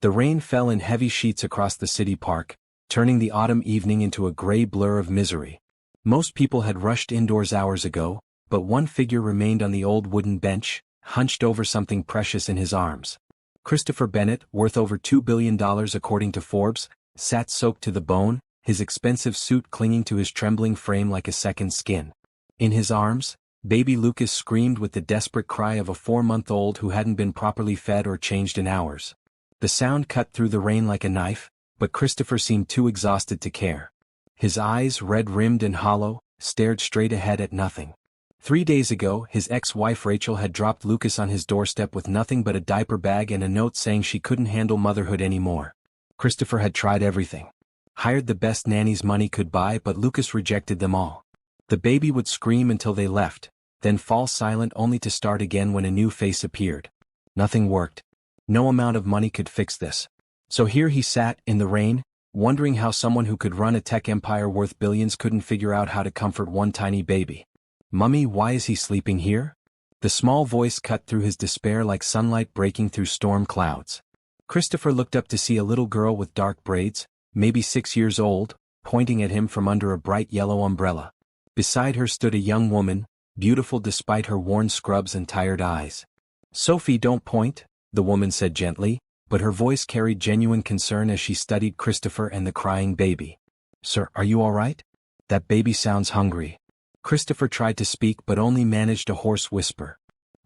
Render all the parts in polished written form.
The rain fell in heavy sheets across the city park, turning the autumn evening into a gray blur of misery. Most people had rushed indoors hours ago, but one figure remained on the old wooden bench, hunched over something precious in his arms. Christopher Bennett, worth over $2 billion according to Forbes, sat soaked to the bone, his expensive suit clinging to his trembling frame like a second skin. In his arms, baby Lucas screamed with the desperate cry of a 4-month-old who hadn't been properly fed or changed in hours. The sound cut through the rain like a knife, but Christopher seemed too exhausted to care. His eyes, red-rimmed and hollow, stared straight ahead at nothing. 3 days ago, his ex-wife Rachel had dropped Lucas on his doorstep with nothing but a diaper bag and a note saying she couldn't handle motherhood anymore. Christopher had tried everything. Hired the best nannies money could buy, but Lucas rejected them all. The baby would scream until they left, then fall silent only to start again when a new face appeared. Nothing worked. No amount of money could fix this. So here he sat, in the rain, wondering how someone who could run a tech empire worth billions couldn't figure out how to comfort one tiny baby. "Mummy, why is he sleeping here?" The small voice cut through his despair like sunlight breaking through storm clouds. Christopher looked up to see a little girl with dark braids, maybe 6 years old, pointing at him from under a bright yellow umbrella. Beside her stood a young woman, beautiful despite her worn scrubs and tired eyes. "Sophie, don't point," the woman said gently, but her voice carried genuine concern as she studied Christopher and the crying baby. "Sir, are you all right? That baby sounds hungry." Christopher tried to speak but only managed a hoarse whisper.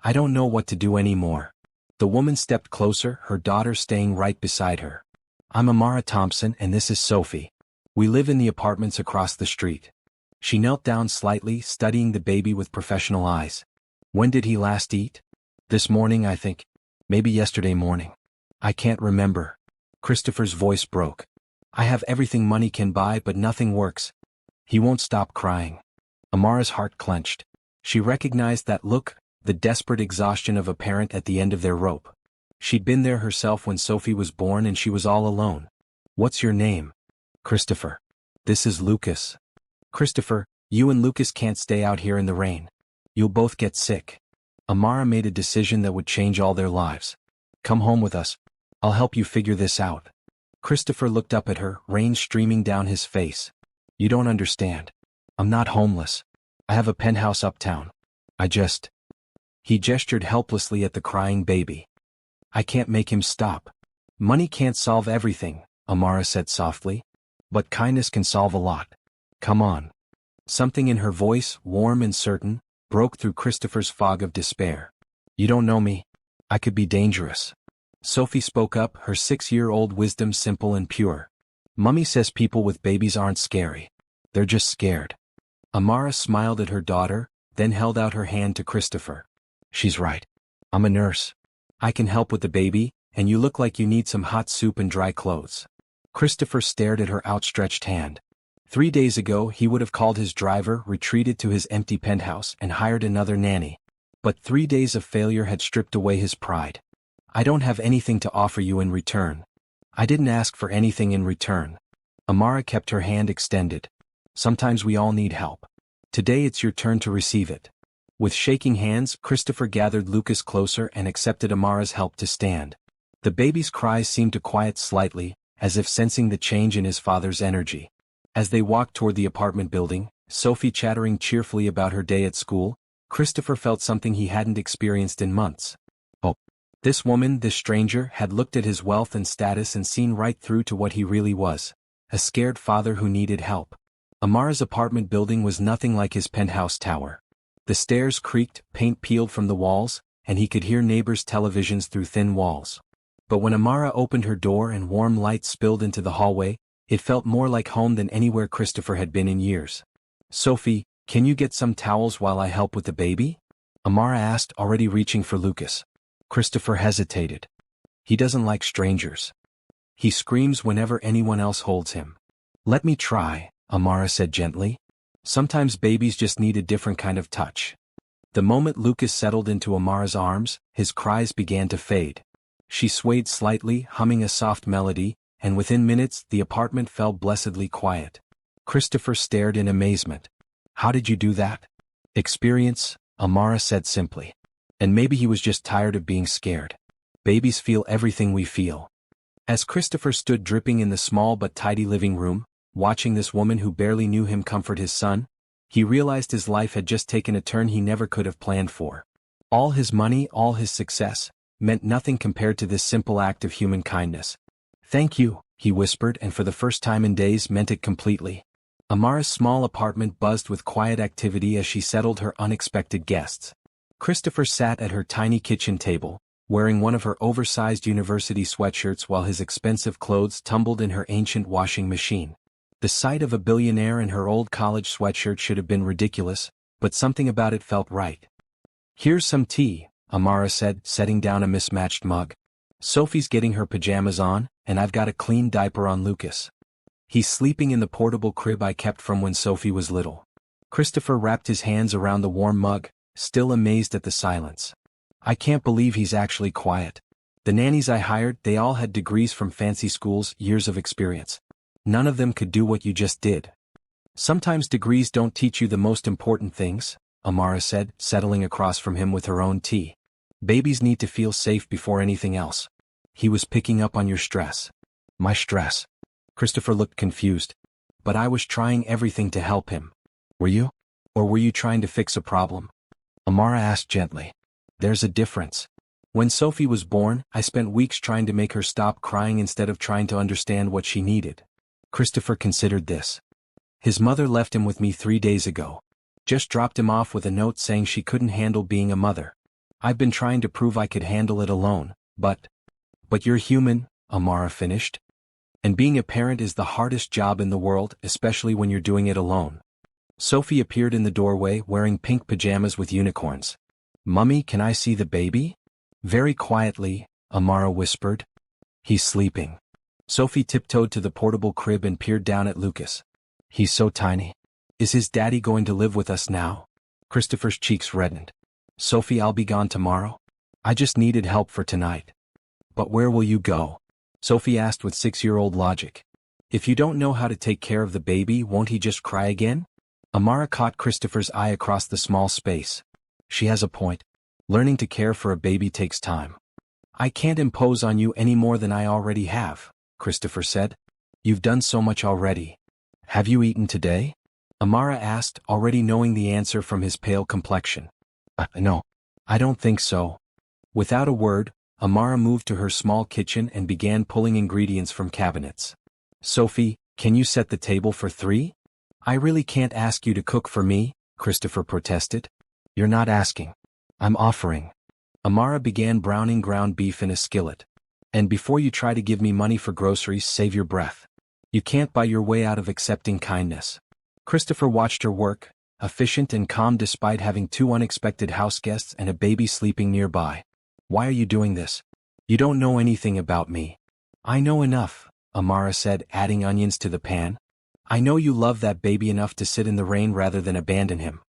"I don't know what to do anymore." The woman stepped closer, her daughter staying right beside her. "I'm Amara Thompson and this is Sophie. We live in the apartments across the street." She knelt down slightly, studying the baby with professional eyes. "When did he last eat?" "This morning, I think. Maybe yesterday morning. I can't remember." Christopher's voice broke. "I have everything money can buy but nothing works. He won't stop crying." Amara's heart clenched. She recognized that look, the desperate exhaustion of a parent at the end of their rope. She'd been there herself when Sophie was born and she was all alone. "What's your name?" "Christopher." "This is Lucas." "Christopher, you and Lucas can't stay out here in the rain. You'll both get sick." Amara made a decision that would change all their lives. "Come home with us. I'll help you figure this out." Christopher looked up at her, rain streaming down his face. "You don't understand. I'm not homeless. I have a penthouse uptown. He gestured helplessly at the crying baby. "I can't make him stop." "Money can't solve everything," Amara said softly. "But kindness can solve a lot. Come on." Something in her voice, warm and certain, broke through Christopher's fog of despair. "You don't know me. I could be dangerous." Sophie spoke up, her 6-year-old wisdom simple and pure. "Mummy says people with babies aren't scary. They're just scared." Amara smiled at her daughter, then held out her hand to Christopher. "She's right. I'm a nurse. I can help with the baby, and you look like you need some hot soup and dry clothes." Christopher stared at her outstretched hand. 3 days ago he would have called his driver, retreated to his empty penthouse, and hired another nanny. But 3 days of failure had stripped away his pride. "I don't have anything to offer you in return." "I didn't ask for anything in return." Amara kept her hand extended. "Sometimes we all need help. Today it's your turn to receive it." With shaking hands, Christopher gathered Lucas closer and accepted Amara's help to stand. The baby's cries seemed to quiet slightly, as if sensing the change in his father's energy. As they walked toward the apartment building, Sophie chattering cheerfully about her day at school, Christopher felt something he hadn't experienced in months. Oh. This woman, this stranger, had looked at his wealth and status and seen right through to what he really was. A scared father who needed help. Amara's apartment building was nothing like his penthouse tower. The stairs creaked, paint peeled from the walls, and he could hear neighbors' televisions through thin walls. But when Amara opened her door and warm light spilled into the hallway, it felt more like home than anywhere Christopher had been in years. "Sophie, can you get some towels while I help with the baby?" Amara asked, already reaching for Lucas. Christopher hesitated. "He doesn't like strangers. He screams whenever anyone else holds him." "Let me try," Amara said gently. "Sometimes babies just need a different kind of touch." The moment Lucas settled into Amara's arms, his cries began to fade. She swayed slightly, humming a soft melody, and within minutes the apartment fell blessedly quiet. Christopher stared in amazement. "How did you do that?" "Experience," Amara said simply. And maybe he was just tired of being scared. "Babies feel everything we feel." As Christopher stood dripping in the small but tidy living room, watching this woman who barely knew him comfort his son, he realized his life had just taken a turn he never could have planned for. All his money, all his success, meant nothing compared to this simple act of human kindness. "Thank you," he whispered, and for the first time in days meant it completely. Amara's small apartment buzzed with quiet activity as she settled her unexpected guests. Christopher sat at her tiny kitchen table, wearing one of her oversized university sweatshirts while his expensive clothes tumbled in her ancient washing machine. The sight of a billionaire in her old college sweatshirt should have been ridiculous, but something about it felt right. "Here's some tea," Amara said, setting down a mismatched mug. "Sophie's getting her pajamas on, and I've got a clean diaper on Lucas. He's sleeping in the portable crib I kept from when Sophie was little." Christopher wrapped his hands around the warm mug, still amazed at the silence. "I can't believe he's actually quiet. The nannies I hired, they all had degrees from fancy schools, years of experience. None of them could do what you just did." "Sometimes degrees don't teach you the most important things," Amara said, settling across from him with her own tea. "Babies need to feel safe before anything else. He was picking up on your stress." "My stress?" Christopher looked confused. "But I was trying everything to help him." "Were you? Or were you trying to fix a problem?" Amara asked gently. "There's a difference. When Sophie was born, I spent weeks trying to make her stop crying instead of trying to understand what she needed." Christopher considered this. "His mother left him with me 3 days ago. Just dropped him off with a note saying she couldn't handle being a mother. I've been trying to prove I could handle it alone, but you're human," Amara finished. "And being a parent is the hardest job in the world, especially when you're doing it alone." Sophie appeared in the doorway wearing pink pajamas with unicorns. "Mummy, can I see the baby?" Very quietly, Amara whispered. "He's sleeping." Sophie tiptoed to the portable crib and peered down at Lucas. "He's so tiny. Is his daddy going to live with us now?" Christopher's cheeks reddened. "Sophie, I'll be gone tomorrow. I just needed help for tonight." "But where will you go?" Sophie asked with 6-year-old logic. "If you don't know how to take care of the baby, won't he just cry again?" Amara caught Christopher's eye across the small space. "She has a point. Learning to care for a baby takes time." "I can't impose on you any more than I already have," Christopher said. "You've done so much already." "Have you eaten today?" Amara asked, already knowing the answer from his pale complexion. No, I don't think so." Without a word, Amara moved to her small kitchen and began pulling ingredients from cabinets. "Sophie, can you set the table for 3? "I really can't ask you to cook for me," Christopher protested. "You're not asking. I'm offering." Amara began browning ground beef in a skillet. "And before you try to give me money for groceries, save your breath. You can't buy your way out of accepting kindness." Christopher watched her work, efficient and calm despite having 2 unexpected house guests and a baby sleeping nearby. "Why are you doing this? You don't know anything about me." "I know enough," Amara said, adding onions to the pan. "I know you love that baby enough to sit in the rain rather than abandon him.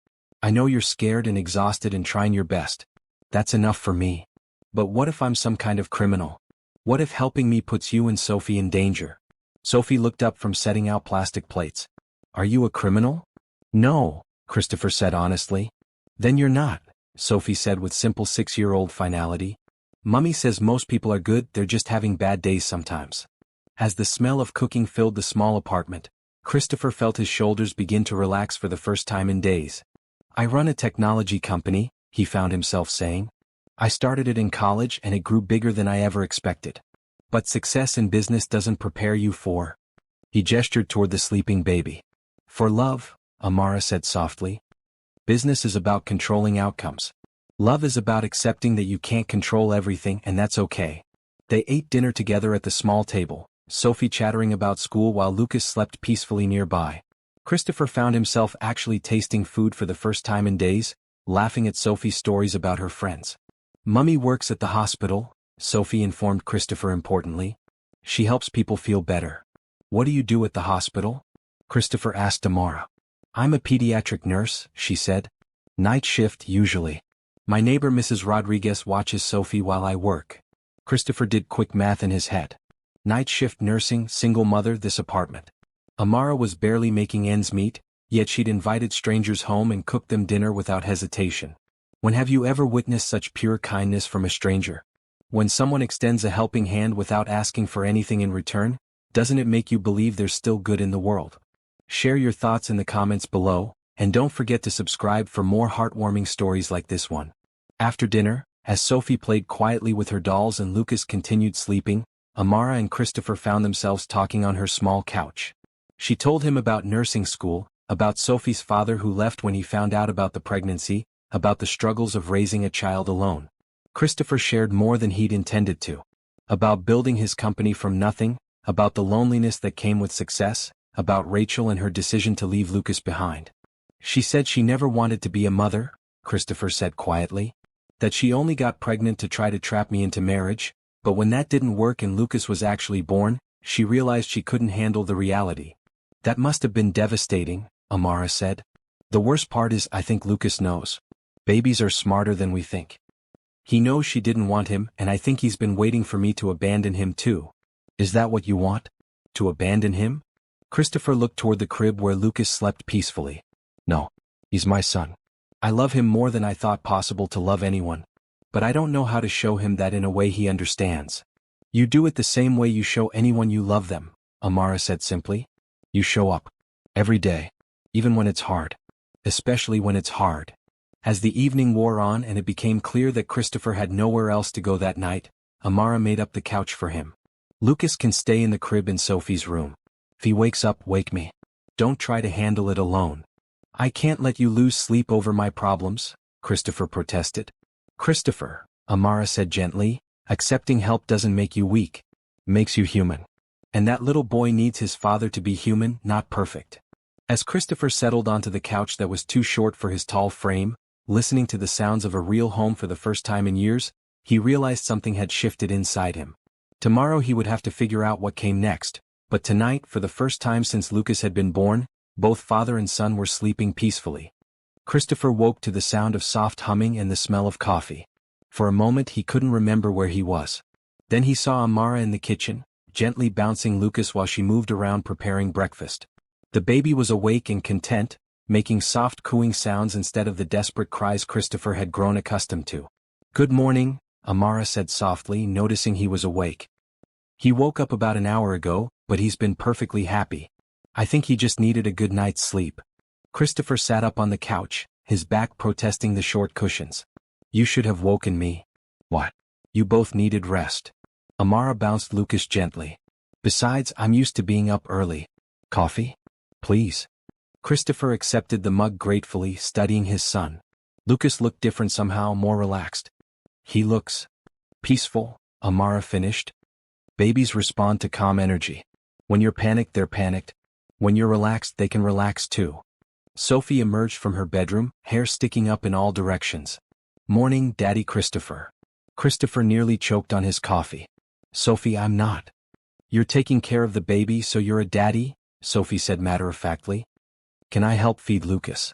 I know you're scared and exhausted and trying your best. That's enough for me. But what if I'm some kind of criminal? What if helping me puts you and Sophie in danger?" Sophie looked up from setting out plastic plates. "Are you a criminal?" "No," Christopher said honestly. "Then you're not," Sophie said with simple 6-year-old finality. "Mummy says most people are good, they're just having bad days sometimes." As the smell of cooking filled the small apartment, Christopher felt his shoulders begin to relax for the first time in days. "I run a technology company," he found himself saying. "I started it in college and it grew bigger than I ever expected. But success in business doesn't prepare you for—" He gestured toward the sleeping baby. "For love," Amara said softly. "Business is about controlling outcomes. Love is about accepting that you can't control everything and that's okay." They ate dinner together at the small table, Sophie chattering about school while Lucas slept peacefully nearby. Christopher found himself actually tasting food for the first time in days, laughing at Sophie's stories about her friends. "Mummy works at the hospital," Sophie informed Christopher importantly. "She helps people feel better." "What do you do at the hospital?" Christopher asked Amara. "I'm a pediatric nurse," she said. "Night shift, usually. My neighbor Mrs. Rodriguez watches Sophie while I work." Christopher did quick math in his head. Night shift nursing, single mother, this apartment. Amara was barely making ends meet, yet she'd invited strangers home and cooked them dinner without hesitation. When have you ever witnessed such pure kindness from a stranger? When someone extends a helping hand without asking for anything in return, doesn't it make you believe there's still good in the world? Share your thoughts in the comments below, and don't forget to subscribe for more heartwarming stories like this one. After dinner, as Sophie played quietly with her dolls and Lucas continued sleeping, Amara and Christopher found themselves talking on her small couch. She told him about nursing school, about Sophie's father who left when he found out about the pregnancy, about the struggles of raising a child alone. Christopher shared more than he'd intended to. About building his company from nothing, about the loneliness that came with success, about Rachel and her decision to leave Lucas behind. She said she never wanted to be a mother, Christopher said quietly. That she only got pregnant to try to trap me into marriage, but when that didn't work and Lucas was actually born, she realized she couldn't handle the reality. That must have been devastating, Amara said. The worst part is I think Lucas knows. Babies are smarter than we think. He knows she didn't want him, and I think he's been waiting for me to abandon him too. Is that what you want? To abandon him? Christopher looked toward the crib where Lucas slept peacefully. No. He's my son. I love him more than I thought possible to love anyone. But I don't know how to show him that in a way he understands. You do it the same way you show anyone you love them, Amara said simply. You show up. Every day. Even when it's hard. Especially when it's hard. As the evening wore on and it became clear that Christopher had nowhere else to go that night, Amara made up the couch for him. Lucas can stay in the crib in Sophie's room. If he wakes up, wake me. Don't try to handle it alone. I can't let you lose sleep over my problems, Christopher protested. Christopher, Amara said gently, accepting help doesn't make you weak. Makes you human. And that little boy needs his father to be human, not perfect. As Christopher settled onto the couch that was too short for his tall frame, listening to the sounds of a real home for the first time in years, he realized something had shifted inside him. Tomorrow he would have to figure out what came next, but tonight, for the first time since Lucas had been born, both father and son were sleeping peacefully. Christopher woke to the sound of soft humming and the smell of coffee. For a moment he couldn't remember where he was. Then he saw Amara in the kitchen, gently bouncing Lucas while she moved around preparing breakfast. The baby was awake and content, making soft cooing sounds instead of the desperate cries Christopher had grown accustomed to. Good morning, Amara said softly, noticing he was awake. He woke up about an hour ago, but he's been perfectly happy. I think he just needed a good night's sleep. Christopher sat up on the couch, his back protesting the short cushions. You should have woken me. What? You both needed rest. Amara bounced Lucas gently. Besides, I'm used to being up early. Coffee? Please. Christopher accepted the mug gratefully, studying his son. Lucas looked different somehow, more relaxed. He looks peaceful, Amara finished. Babies respond to calm energy. When you're panicked, they're panicked. When you're relaxed, they can relax too. Sophie emerged from her bedroom, hair sticking up in all directions. Morning, Daddy Christopher. Christopher nearly choked on his coffee. Sophie, I'm not. You're taking care of the baby, so you're a daddy? Sophie said matter-of-factly. Can I help feed Lucas?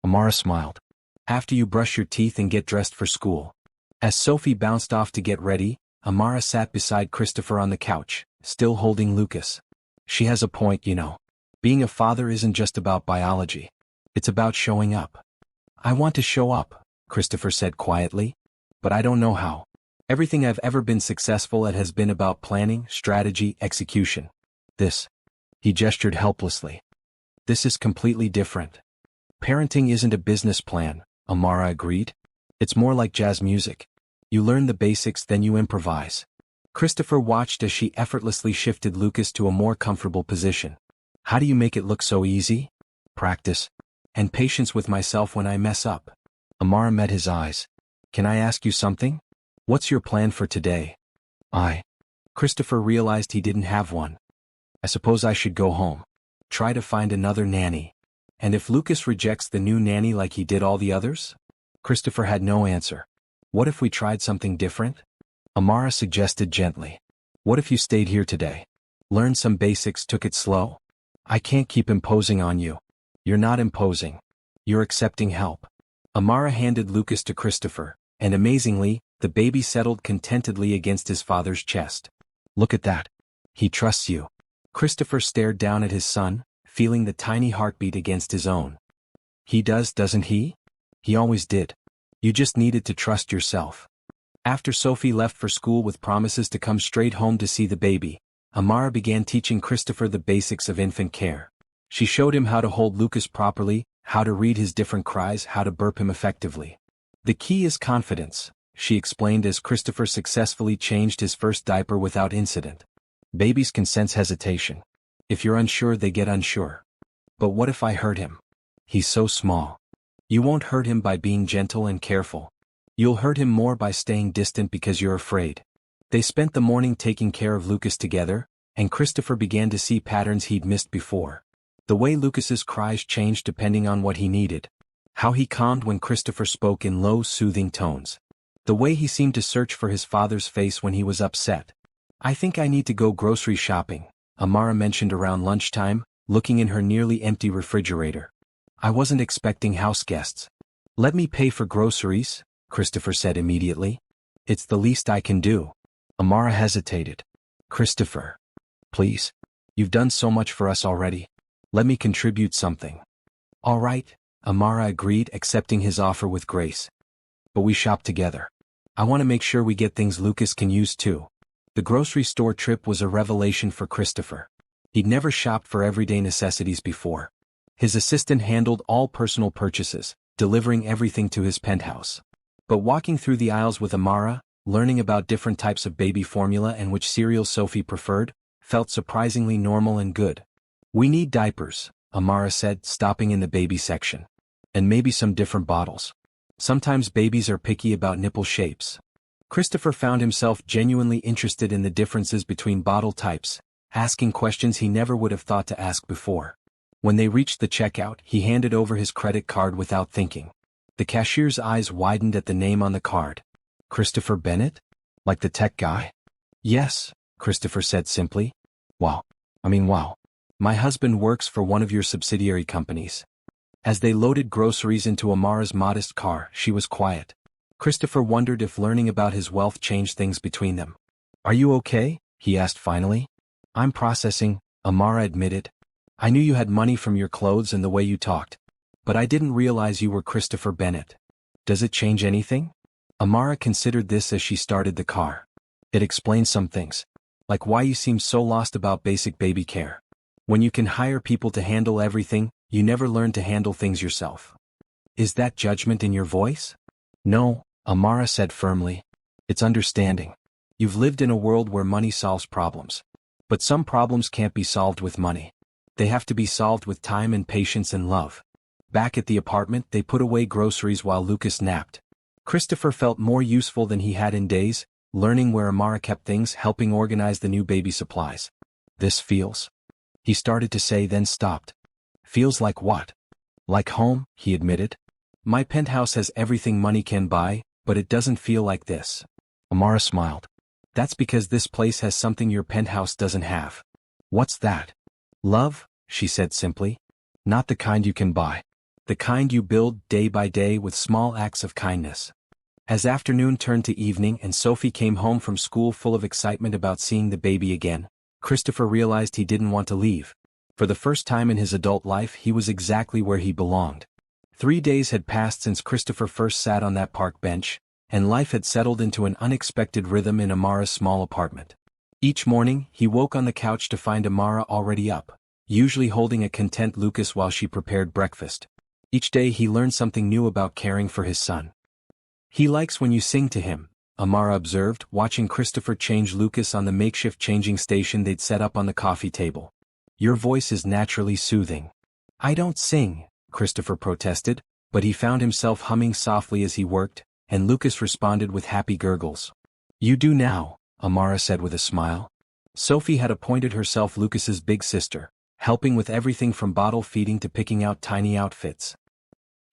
Amara smiled. After you brush your teeth and get dressed for school. As Sophie bounced off to get ready, Amara sat beside Christopher on the couch, still holding Lucas. She has a point, you know. Being a father isn't just about biology. It's about showing up. I want to show up, Christopher said quietly. But I don't know how. Everything I've ever been successful at has been about planning, strategy, execution. He gestured helplessly. This is completely different. Parenting isn't a business plan, Amara agreed. It's more like jazz music. You learn the basics, then you improvise. Christopher watched as she effortlessly shifted Lucas to a more comfortable position. How do you make it look so easy? Practice. And patience with myself when I mess up. Amara met his eyes. Can I ask you something? What's your plan for today? Christopher realized he didn't have one. I suppose I should go home. Try to find another nanny. And if Lucas rejects the new nanny like he did all the others? Christopher had no answer. What if we tried something different? Amara suggested gently. What if you stayed here today? Learned some basics, took it slow? I can't keep imposing on you. You're not imposing. You're accepting help. Amara handed Lucas to Christopher, and amazingly, the baby settled contentedly against his father's chest. Look at that. He trusts you. Christopher stared down at his son, feeling the tiny heartbeat against his own. He does, doesn't he? He always did. You just needed to trust yourself. After Sophie left for school with promises to come straight home to see the baby, Amara began teaching Christopher the basics of infant care. She showed him how to hold Lucas properly, how to read his different cries, how to burp him effectively. The key is confidence, she explained as Christopher successfully changed his first diaper without incident. Babies can sense hesitation. If you're unsure, they get unsure. But what if I hurt him? He's so small. You won't hurt him by being gentle and careful. You'll hurt him more by staying distant because you're afraid. They spent the morning taking care of Lucas together, and Christopher began to see patterns he'd missed before. The way Lucas's cries changed depending on what he needed. How he calmed when Christopher spoke in low, soothing tones. The way he seemed to search for his father's face when he was upset. I think I need to go grocery shopping, Amara mentioned around lunchtime, looking in her nearly empty refrigerator. I wasn't expecting house guests. Let me pay for groceries, Christopher said immediately. It's the least I can do. Amara hesitated. Christopher. Please. You've done so much for us already. Let me contribute something. All right, Amara agreed, accepting his offer with grace. But we shop together. I want to make sure we get things Lucas can use too. The grocery store trip was a revelation for Christopher. He'd never shopped for everyday necessities before. His assistant handled all personal purchases, delivering everything to his penthouse. But walking through the aisles with Amara, learning about different types of baby formula and which cereal Sophie preferred, felt surprisingly normal and good. We need diapers, Amara said, stopping in the baby section. And maybe some different bottles. Sometimes babies are picky about nipple shapes. Christopher found himself genuinely interested in the differences between bottle types, asking questions he never would have thought to ask before. When they reached the checkout, he handed over his credit card without thinking. The cashier's eyes widened at the name on the card. Christopher Bennett? Like the tech guy? Yes, Christopher said simply. Wow. My husband works for one of your subsidiary companies. As they loaded groceries into Amara's modest car, she was quiet. Christopher wondered if learning about his wealth changed things between them. Are you okay? He asked finally. I'm processing, Amara admitted. I knew you had money from your clothes and the way you talked. But I didn't realize you were Christopher Bennett. Does it change anything? Amara considered this as she started the car. It explains some things. Like why you seem so lost about basic baby care. When you can hire people to handle everything, you never learn to handle things yourself. Is that judgment in your voice? No, Amara said firmly. It's understanding. You've lived in a world where money solves problems. But some problems can't be solved with money. They have to be solved with time and patience and love. Back at the apartment, they put away groceries while Lucas napped. Christopher felt more useful than he had in days, learning where Amara kept things, helping organize the new baby supplies. This feels. He started to say, then stopped. Feels like what? Like home, he admitted. My penthouse has everything money can buy, but it doesn't feel like this. Amara smiled. That's because this place has something your penthouse doesn't have. What's that? Love, she said simply. Not the kind you can buy. The kind you build day by day with small acts of kindness. As afternoon turned to evening and Sophie came home from school full of excitement about seeing the baby again, Christopher realized he didn't want to leave. For the first time in his adult life, he was exactly where he belonged. 3 days had passed since Christopher first sat on that park bench, and life had settled into an unexpected rhythm in Amara's small apartment. Each morning, he woke on the couch to find Amara already up, usually holding a content Lucas while she prepared breakfast. Each day he learned something new about caring for his son. He likes when you sing to him, Amara observed, watching Christopher change Lucas on the makeshift changing station they'd set up on the coffee table. Your voice is naturally soothing. I don't sing, Christopher protested, but he found himself humming softly as he worked, and Lucas responded with happy gurgles. You do now, Amara said with a smile. Sophie had appointed herself Lucas's big sister, helping with everything from bottle feeding to picking out tiny outfits.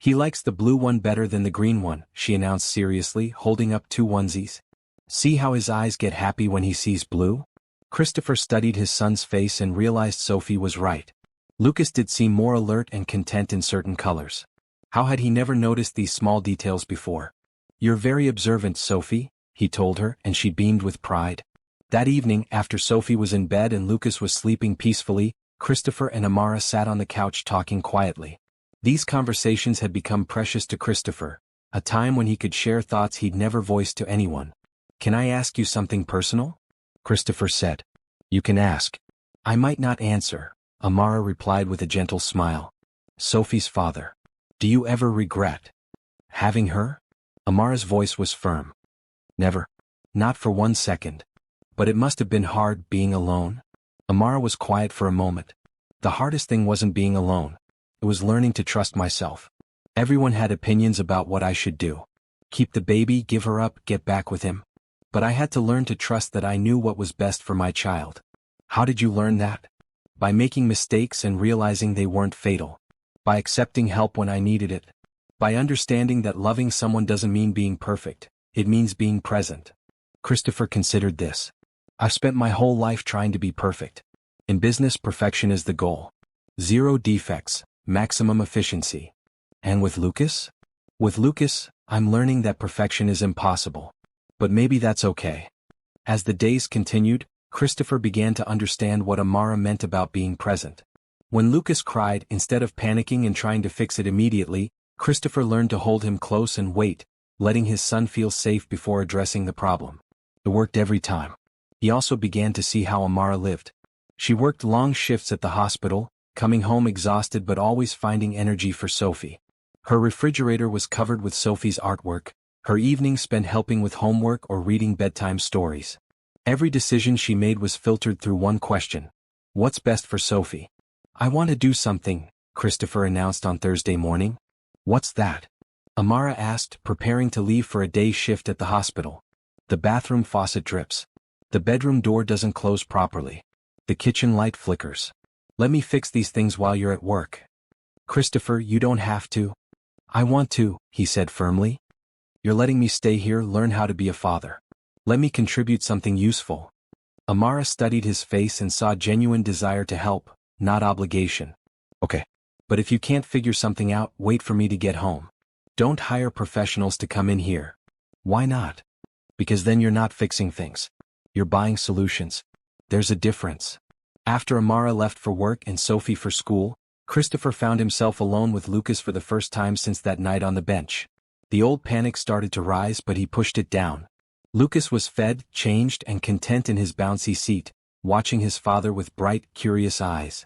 He likes the blue one better than the green one, she announced seriously, holding up 2 onesies. See how his eyes get happy when he sees blue? Christopher studied his son's face and realized Sophie was right. Lucas did seem more alert and content in certain colors. How had he never noticed these small details before? You're very observant, Sophie, he told her, and she beamed with pride. That evening, after Sophie was in bed and Lucas was sleeping peacefully, Christopher and Amara sat on the couch talking quietly. These conversations had become precious to Christopher, a time when he could share thoughts he'd never voiced to anyone. "Can I ask you something personal?" Christopher said. "You can ask." "I might not answer," Amara replied with a gentle smile. "Sophie's father. Do you ever regret having her?" Amara's voice was firm. "Never. Not for 1 second. But it must have been hard being alone." Amara was quiet for a moment. "The hardest thing wasn't being alone. It was learning to trust myself. Everyone had opinions about what I should do. Keep the baby, give her up, get back with him. But I had to learn to trust that I knew what was best for my child." "How did you learn that?" "By making mistakes and realizing they weren't fatal. By accepting help when I needed it. By understanding that loving someone doesn't mean being perfect, it means being present." Christopher considered this. "I've spent my whole life trying to be perfect. In business, perfection is the goal. 0 defects, maximum efficiency. And with Lucas? With Lucas, I'm learning that perfection is impossible. But maybe that's okay." As the days continued, Christopher began to understand what Amara meant about being present. When Lucas cried, instead of panicking and trying to fix it immediately, Christopher learned to hold him close and wait, letting his son feel safe before addressing the problem. It worked every time. He also began to see how Amara lived. She worked long shifts at the hospital, coming home exhausted but always finding energy for Sophie. Her refrigerator was covered with Sophie's artwork, her evenings spent helping with homework or reading bedtime stories. Every decision she made was filtered through one question: what's best for Sophie? "I want to do something," Christopher announced on Thursday morning. "What's that?" Amara asked, preparing to leave for a day shift at the hospital. "The bathroom faucet drips. The bedroom door doesn't close properly. The kitchen light flickers. Let me fix these things while you're at work." "Christopher, you don't have to." "I want to," he said firmly. "You're letting me stay here, learn how to be a father. Let me contribute something useful." Amara studied his face and saw genuine desire to help, not obligation. "Okay. But if you can't figure something out, wait for me to get home. Don't hire professionals to come in here." "Why not?" "Because then you're not fixing things. You're buying solutions. There's a difference." After Amara left for work and Sophie for school, Christopher found himself alone with Lucas for the first time since that night on the bench. The old panic started to rise, but he pushed it down. Lucas was fed, changed, and content in his bouncy seat, watching his father with bright, curious eyes.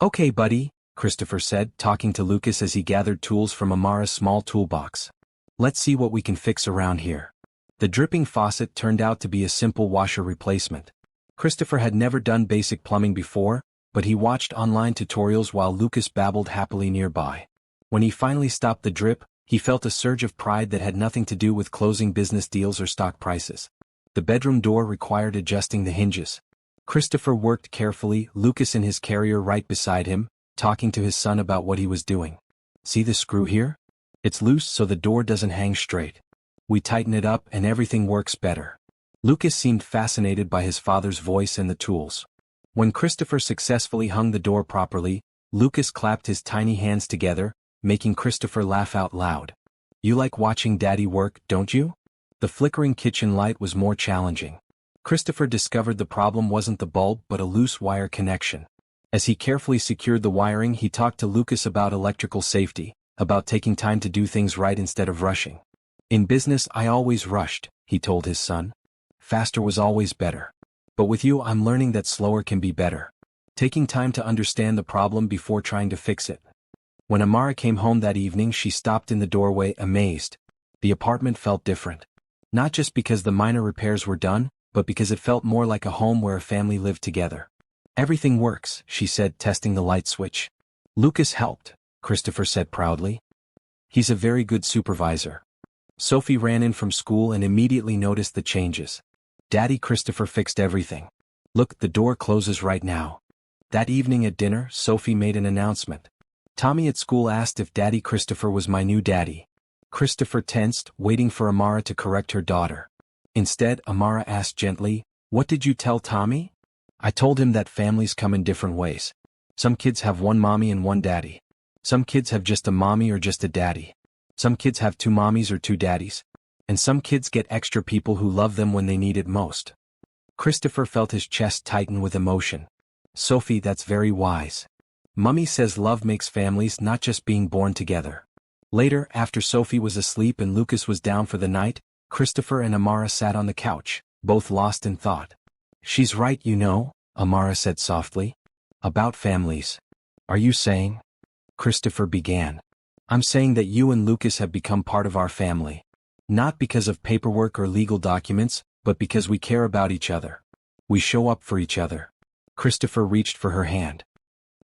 "Okay, buddy," Christopher said, talking to Lucas as he gathered tools from Amara's small toolbox. "Let's see what we can fix around here." The dripping faucet turned out to be a simple washer replacement. Christopher had never done basic plumbing before, but he watched online tutorials while Lucas babbled happily nearby. When he finally stopped the drip, he felt a surge of pride that had nothing to do with closing business deals or stock prices. The bedroom door required adjusting the hinges. Christopher worked carefully, Lucas in his carrier right beside him, talking to his son about what he was doing. "See the screw here? It's loose so the door doesn't hang straight. We tighten it up and everything works better." Lucas seemed fascinated by his father's voice and the tools. When Christopher successfully hung the door properly, Lucas clapped his tiny hands together, making Christopher laugh out loud. "You like watching Daddy work, don't you?" The flickering kitchen light was more challenging. Christopher discovered the problem wasn't the bulb but a loose wire connection. As he carefully secured the wiring, he talked to Lucas about electrical safety, about taking time to do things right instead of rushing. "In business, I always rushed," he told his son. "Faster was always better. But with you, I'm learning that slower can be better. Taking time to understand the problem before trying to fix it." When Amara came home that evening, she stopped in the doorway, amazed. The apartment felt different. Not just because the minor repairs were done, but because it felt more like a home where a family lived together. "Everything works," she said, testing the light switch. "Lucas helped," Christopher said proudly. "He's a very good supervisor." Sophie ran in from school and immediately noticed the changes. "Daddy, Christopher fixed everything. Look, the door closes right now." That evening at dinner, Sophie made an announcement. "Tommy at school asked if Daddy Christopher was my new daddy." Christopher tensed, waiting for Amara to correct her daughter. Instead, Amara asked gently, "What did you tell Tommy?" "I told him that families come in different ways. Some kids have one mommy and one daddy. Some kids have just a mommy or just a daddy. Some kids have 2 mommies or 2 daddies. And some kids get extra people who love them when they need it most." Christopher felt his chest tighten with emotion. "Sophie, that's very wise. Mummy says love makes families, not just being born together." Later, after Sophie was asleep and Lucas was down for the night, Christopher and Amara sat on the couch, both lost in thought. "She's right, you know," Amara said softly. "About families. Are you saying?" Christopher began. "I'm saying that you and Lucas have become part of our family. Not because of paperwork or legal documents, but because we care about each other. We show up for each other." Christopher reached for her hand.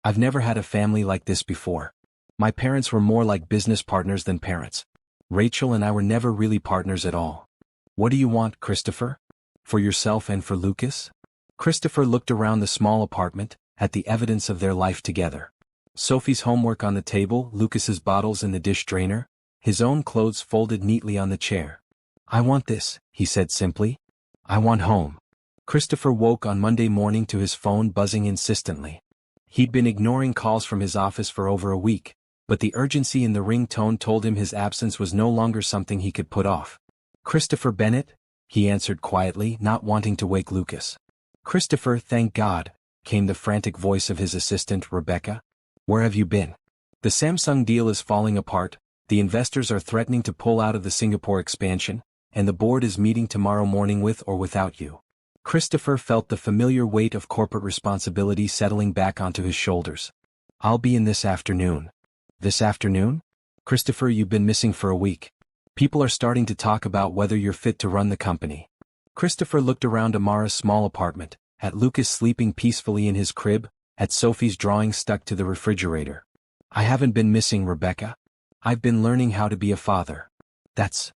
"I've never had a family like this before. My parents were more like business partners than parents. Rachel and I were never really partners at all." "What do you want, Christopher? For yourself and for Lucas?" Christopher looked around the small apartment, at the evidence of their life together. Sophie's homework on the table, Lucas's bottles in the dish drainer, his own clothes folded neatly on the chair. "I want this," he said simply. "I want home." Christopher woke on Monday morning to his phone buzzing insistently. He'd been ignoring calls from his office for over a week, but the urgency in the ringtone told him his absence was no longer something he could put off. "Christopher Bennett?" he answered quietly, not wanting to wake Lucas. "Christopher, thank God," came the frantic voice of his assistant, Rebecca. "Where have you been? The Samsung deal is falling apart, the investors are threatening to pull out of the Singapore expansion, and the board is meeting tomorrow morning with or without you." Christopher felt the familiar weight of corporate responsibility settling back onto his shoulders. "I'll be in this afternoon." "This afternoon? Christopher, you've been missing for a week. People are starting to talk about whether you're fit to run the company." Christopher looked around Amara's small apartment, at Lucas sleeping peacefully in his crib, at Sophie's drawing stuck to the refrigerator. "I haven't been missing, Rebecca. I've been learning how to be a father." That's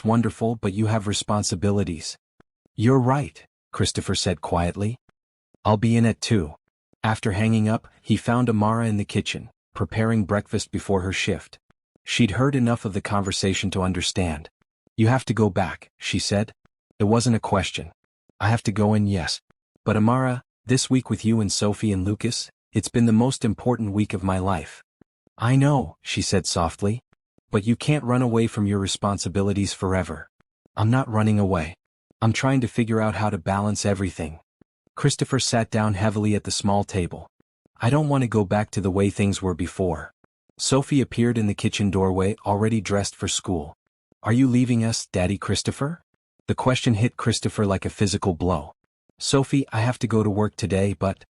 wonderful, but you have responsibilities." "You're right," Christopher said quietly. "I'll be in at 2. After hanging up, he found Amara in the kitchen, preparing breakfast before her shift. She'd heard enough of the conversation to understand. "You have to go back," she said. "It wasn't a question. I have to go in, yes. But Amara, this week with you and Sophie and Lucas, it's been the most important week of my life." "I know," she said softly. "But you can't run away from your responsibilities forever." "I'm not running away. I'm trying to figure out how to balance everything." Christopher sat down heavily at the small table. "I don't want to go back to the way things were before." Sophie appeared in the kitchen doorway, already dressed for school. "Are you leaving us, Daddy Christopher?" The question hit Christopher like a physical blow. "Sophie, I have to go to work today, but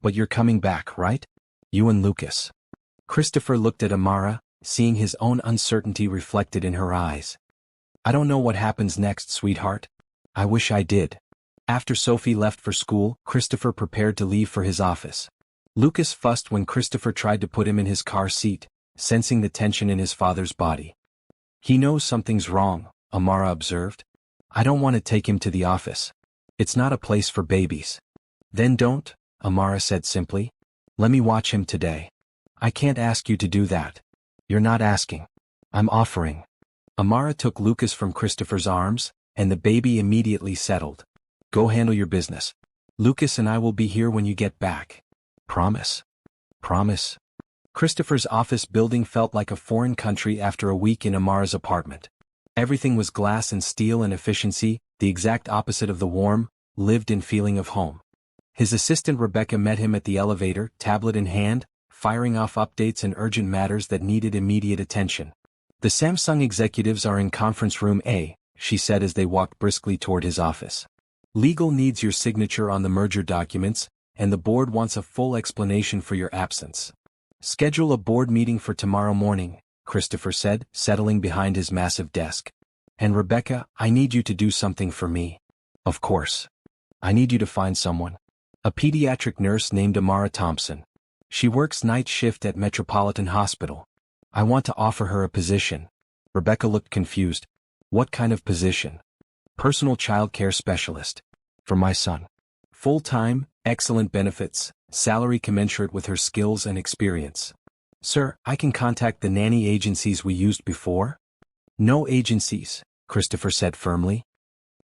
you're coming back, right? You and Lucas." Christopher looked at Amara, seeing his own uncertainty reflected in her eyes. "I don't know what happens next, sweetheart. I wish I did." After Sophie left for school, Christopher prepared to leave for his office. Lucas fussed when Christopher tried to put him in his car seat, sensing the tension in his father's body. "He knows something's wrong," Amara observed. "I don't want to take him to the office. It's not a place for babies." "Then don't," Amara said simply. "Let me watch him today." "I can't ask you to do that." "You're not asking. I'm offering." Amara took Lucas from Christopher's arms, and the baby immediately settled. "Go handle your business. Lucas and I will be here when you get back. Promise?" "Promise." Christopher's office building felt like a foreign country after a week in Amara's apartment. Everything was glass and steel and efficiency, the exact opposite of the warm, lived-in feeling of home. His assistant Rebecca met him at the elevator, tablet in hand, firing off updates and urgent matters that needed immediate attention. "The Samsung executives are in conference room A," she said as they walked briskly toward his office. "Legal needs your signature on the merger documents, and the board wants a full explanation for your absence. Schedule a board meeting for tomorrow morning," Christopher said, settling behind his massive desk. "And Rebecca, I need you to do something for me." "Of course. I need you to find someone. A pediatric nurse named Amara Thompson. She works night shift at Metropolitan Hospital. I want to offer her a position." Rebecca looked confused. "What kind of position?" "Personal child care specialist. For my son. Full-time, excellent benefits, salary commensurate with her skills and experience." "Sir, I can contact the nanny agencies we used before?" "No agencies," Christopher said firmly.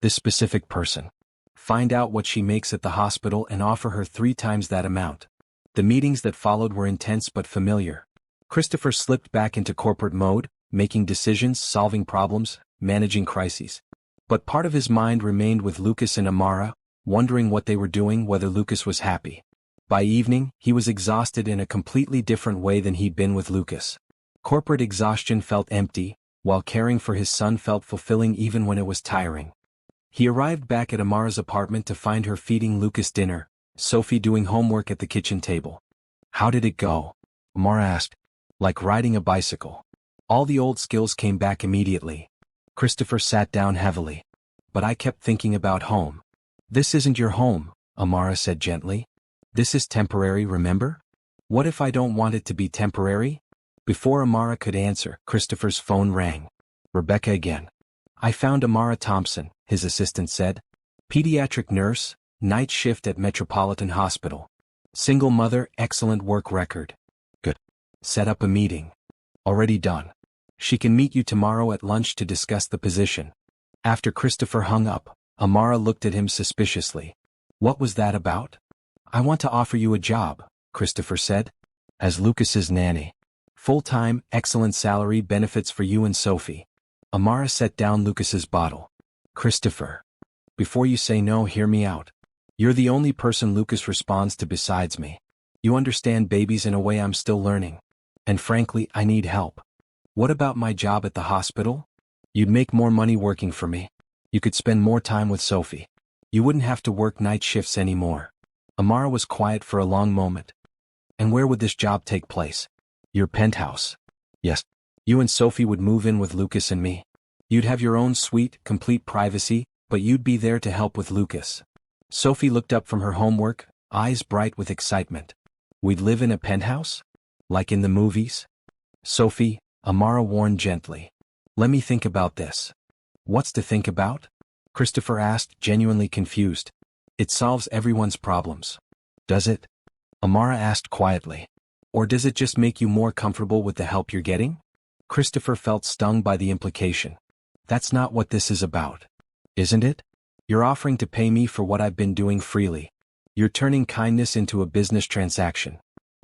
"This specific person. Find out what she makes at the hospital and offer her 3 times that amount." The meetings that followed were intense but familiar. Christopher slipped back into corporate mode, making decisions, solving problems, managing crises. But part of his mind remained with Lucas and Amara, wondering what they were doing, whether Lucas was happy. By evening, he was exhausted in a completely different way than he'd been with Lucas. Corporate exhaustion felt empty, while caring for his son felt fulfilling even when it was tiring. He arrived back at Amara's apartment to find her feeding Lucas dinner, Sophie doing homework at the kitchen table. "How did it go?" Amara asked. "Like riding a bicycle. All the old skills came back immediately." Christopher sat down heavily. "But I kept thinking about home." "This isn't your home," Amara said gently. "This is temporary, remember? What if I don't want it to be temporary?" Before Amara could answer, Christopher's phone rang. "Rebecca again." "I found Amara Thompson," his assistant said. "Pediatric nurse, night shift at Metropolitan Hospital. Single mother, excellent work record." "Good. Set up a meeting." "Already done. She can meet you tomorrow at lunch to discuss the position." After Christopher hung up, Amara looked at him suspiciously. "What was that about?" "I want to offer you a job," Christopher said. "As Lucas's nanny. Full-time, excellent salary, benefits for you and Sophie." Amara set down Lucas's bottle. "Christopher. Before you say no, hear me out. You're the only person Lucas responds to besides me. You understand babies in a way I'm still learning. And frankly, I need help. What about my job at the hospital? You'd make more money working for me. You could spend more time with Sophie. You wouldn't have to work night shifts anymore." Amara was quiet for a long moment. "And where would this job take place?" "Your penthouse." "Yes. You and Sophie would move in with Lucas and me. You'd have your own suite, complete privacy, but you'd be there to help with Lucas." Sophie looked up from her homework, eyes bright with excitement. "We'd live in a penthouse? Like in the movies?" "Sophie," Amara warned gently. "Let me think about this." "What's to think about?" Christopher asked, genuinely confused. "It solves everyone's problems." "Does it?" Amara asked quietly. "Or does it just make you more comfortable with the help you're getting?" Christopher felt stung by the implication. "That's not what this is about." "Isn't it? You're offering to pay me for what I've been doing freely. You're turning kindness into a business transaction.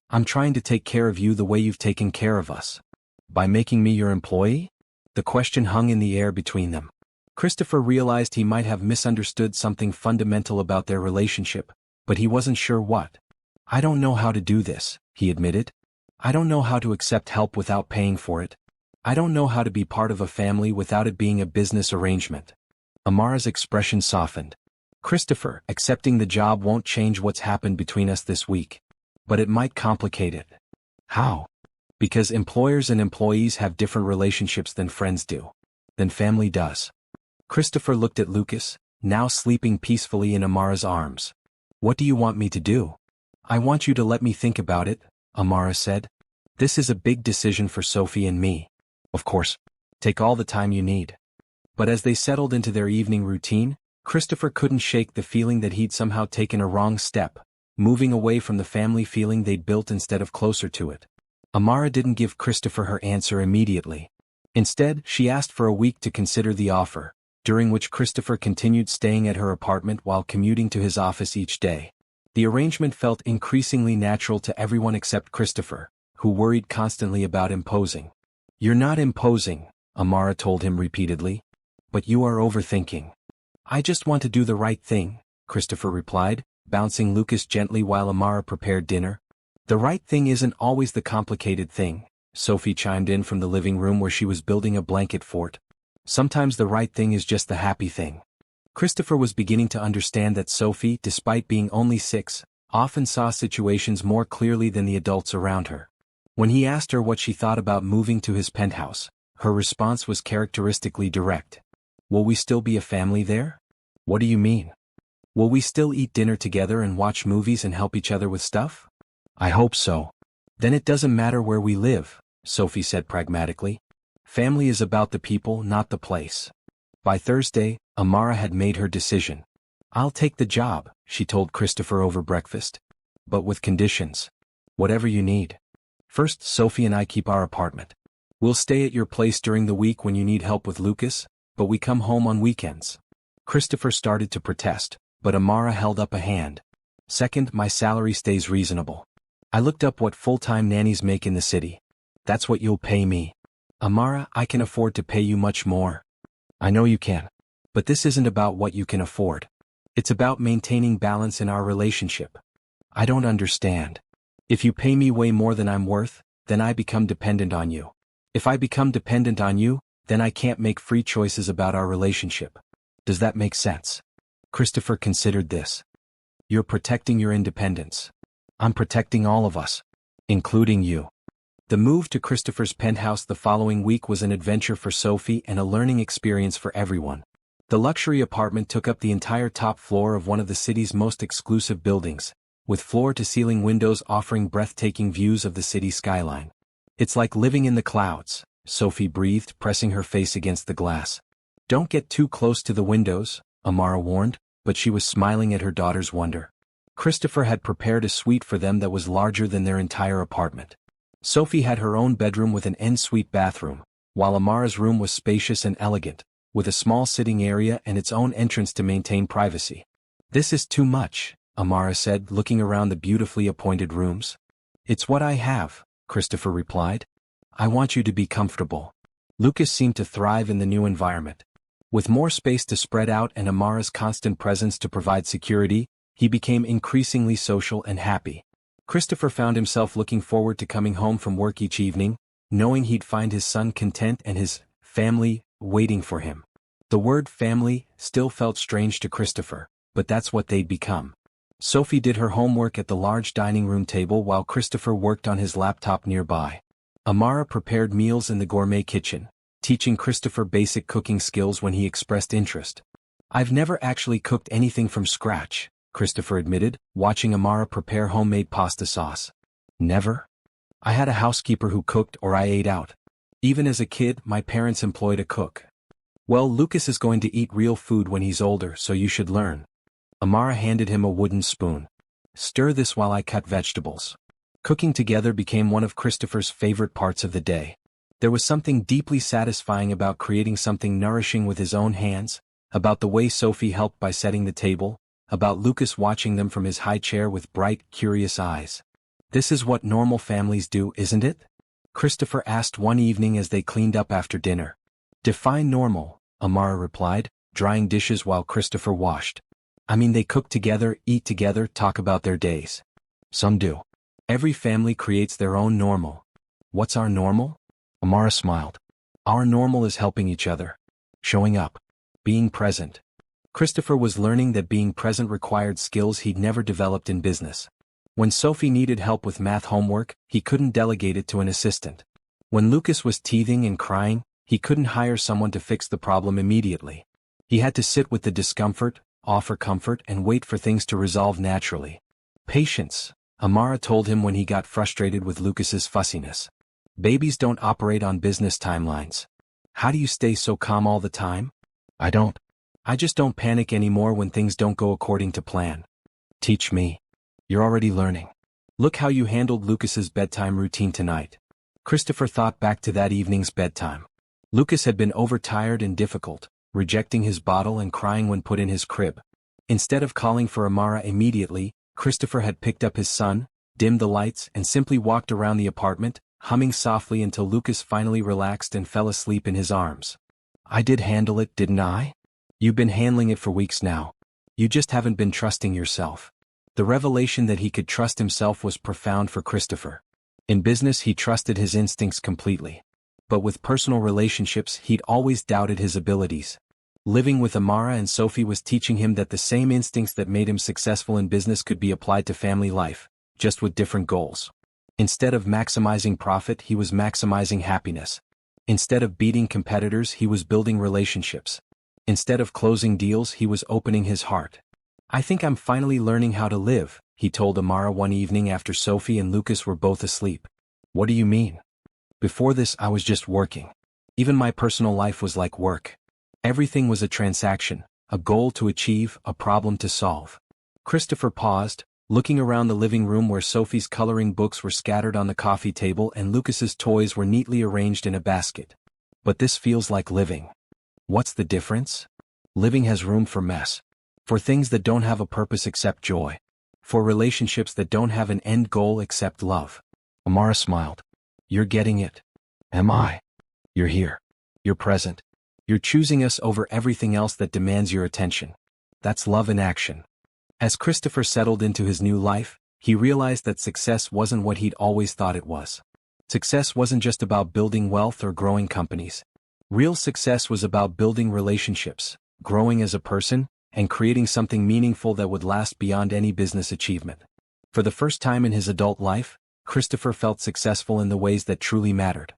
I'm trying to take care of you the way you've taken care of us. By making me your employee?" The question hung in the air between them. Christopher realized he might have misunderstood something fundamental about their relationship, but he wasn't sure what. "I don't know how to do this," he admitted. "I don't know how to accept help without paying for it. I don't know how to be part of a family without it being a business arrangement." Amara's expression softened. "Christopher, accepting the job won't change what's happened between us this week. But it might complicate it." "How?" "Because employers and employees have different relationships than friends do. Than family does." Christopher looked at Lucas, now sleeping peacefully in Amara's arms. "What do you want me to do?" "I want you to let me think about it," Amara said. "This is a big decision for Sophie and me. Of course. Take all the time you need." But as they settled into their evening routine, Christopher couldn't shake the feeling that he'd somehow taken a wrong step, moving away from the family feeling they'd built instead of closer to it. Amara didn't give Christopher her answer immediately. Instead, she asked for a week to consider the offer, during which Christopher continued staying at her apartment while commuting to his office each day. The arrangement felt increasingly natural to everyone except Christopher, who worried constantly about imposing. "You're not imposing," Amara told him repeatedly. "But you are overthinking." "I just want to do the right thing," Christopher replied, bouncing Lucas gently while Amara prepared dinner. "The right thing isn't always the complicated thing," Sophie chimed in from the living room where she was building a blanket fort. "Sometimes the right thing is just the happy thing." Christopher was beginning to understand that Sophie, despite being only 6, often saw situations more clearly than the adults around her. When he asked her what she thought about moving to his penthouse, her response was characteristically direct. "Will we still be a family there?" "What do you mean?" "Will we still eat dinner together and watch movies and help each other with stuff?" "I hope so." "Then it doesn't matter where we live," Sophie said pragmatically. "Family is about the people, not the place." By Thursday, Amara had made her decision. "I'll take the job," she told Christopher over breakfast. "But with conditions. Whatever you need. First, Sophie and I keep our apartment. We'll stay at your place during the week when you need help with Lucas, but we come home on weekends." Christopher started to protest, but Amara held up a hand. "Second, my salary stays reasonable. I looked up what full-time nannies make in the city. That's what you'll pay me." "Amara, I can afford to pay you much more." "I know you can. But this isn't about what you can afford. It's about maintaining balance in our relationship." "I don't understand." "If you pay me way more than I'm worth, then I become dependent on you. If I become dependent on you, then I can't make free choices about our relationship. Does that make sense? Christopher considered this. You're protecting your independence. I'm protecting all of us, including you. The move to Christopher's penthouse the following week was an adventure for Sophie and a learning experience for everyone. The luxury apartment took up the entire top floor of one of the city's most exclusive buildings, with floor-to-ceiling windows offering breathtaking views of the city skyline. It's like living in the clouds, Sophie breathed, pressing her face against the glass. Don't get too close to the windows, Amara warned, but she was smiling at her daughter's wonder. Christopher had prepared a suite for them that was larger than their entire apartment. Sophie had her own bedroom with an en-suite bathroom, while Amara's room was spacious and elegant, with a small sitting area and its own entrance to maintain privacy. This is too much, Amara said, looking around the beautifully appointed rooms. It's what I have, Christopher replied. I want you to be comfortable. Lucas seemed to thrive in the new environment. With more space to spread out and Amara's constant presence to provide security, he became increasingly social and happy. Christopher found himself looking forward to coming home from work each evening, knowing he'd find his son content and his family waiting for him. The word family still felt strange to Christopher, but that's what they'd become. Sophie did her homework at the large dining room table while Christopher worked on his laptop nearby. Amara prepared meals in the gourmet kitchen, teaching Christopher basic cooking skills when he expressed interest. I've never actually cooked anything from scratch, Christopher admitted, watching Amara prepare homemade pasta sauce. Never? I had a housekeeper who cooked or I ate out. Even as a kid, my parents employed a cook. Well, Lucas is going to eat real food when he's older, so you should learn. Amara handed him a wooden spoon. Stir this while I cut vegetables. Cooking together became one of Christopher's favorite parts of the day. There was something deeply satisfying about creating something nourishing with his own hands, about the way Sophie helped by setting the table, about Lucas watching them from his high chair with bright, curious eyes. This is what normal families do, isn't it? Christopher asked one evening as they cleaned up after dinner. Define normal, Amara replied, drying dishes while Christopher washed. I mean, they cook together, eat together, talk about their days. Some do. Every family creates their own normal. What's our normal? Amara smiled. Our normal is helping each other. Showing up. Being present. Christopher was learning that being present required skills he'd never developed in business. When Sophie needed help with math homework, he couldn't delegate it to an assistant. When Lucas was teething and crying, he couldn't hire someone to fix the problem immediately. He had to sit with the discomfort, offer comfort, and wait for things to resolve naturally. Patience, Amara told him when he got frustrated with Lucas's fussiness. Babies don't operate on business timelines. How do you stay so calm all the time? I don't. I just don't panic anymore when things don't go according to plan. Teach me. You're already learning. Look how you handled Lucas's bedtime routine tonight. Christopher thought back to that evening's bedtime. Lucas had been overtired and difficult, rejecting his bottle and crying when put in his crib. Instead of calling for Amara immediately, Christopher had picked up his son, dimmed the lights, and simply walked around the apartment, humming softly until Lucas finally relaxed and fell asleep in his arms. I did handle it, didn't I? You've been handling it for weeks now. You just haven't been trusting yourself. The revelation that he could trust himself was profound for Christopher. In business, he trusted his instincts completely. But with personal relationships, he'd always doubted his abilities. Living with Amara and Sophie was teaching him that the same instincts that made him successful in business could be applied to family life, just with different goals. Instead of maximizing profit, he was maximizing happiness. Instead of beating competitors, he was building relationships. Instead of closing deals, he was opening his heart. I think I'm finally learning how to live, he told Amara one evening after Sophie and Lucas were both asleep. What do you mean? Before this, I was just working. Even my personal life was like work. Everything was a transaction, a goal to achieve, a problem to solve. Christopher paused, looking around the living room where Sophie's coloring books were scattered on the coffee table and Lucas's toys were neatly arranged in a basket. But this feels like living. What's the difference? Living has room for mess. For things that don't have a purpose except joy. For relationships that don't have an end goal except love. Amara smiled. You're getting it. Am I? You're here. You're present. You're choosing us over everything else that demands your attention. That's love in action. As Christopher settled into his new life, he realized that success wasn't what he'd always thought it was. Success wasn't just about building wealth or growing companies. Real success was about building relationships, growing as a person, and creating something meaningful that would last beyond any business achievement. For the first time in his adult life, Christopher felt successful in the ways that truly mattered.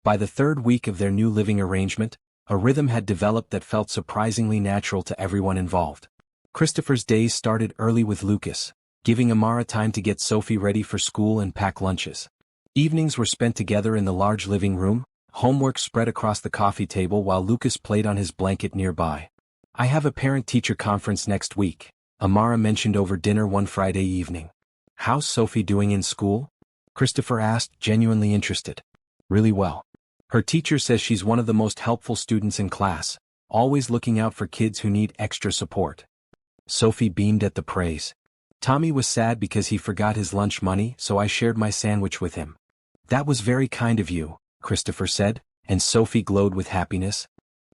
By the third week of their new living arrangement, a rhythm had developed that felt surprisingly natural to everyone involved. Christopher's days started early with Lucas, giving Amara time to get Sophie ready for school and pack lunches. Evenings were spent together in the large living room, homework spread across the coffee table while Lucas played on his blanket nearby. "I have a parent-teacher conference next week," Amara mentioned over dinner one Friday evening. "How's Sophie doing in school?" Christopher asked, genuinely interested. "Really well. Her teacher says she's one of the most helpful students in class, always looking out for kids who need extra support." Sophie beamed at the praise. "Tommy was sad because he forgot his lunch money, so I shared my sandwich with him." "That was very kind of you," Christopher said, and Sophie glowed with happiness.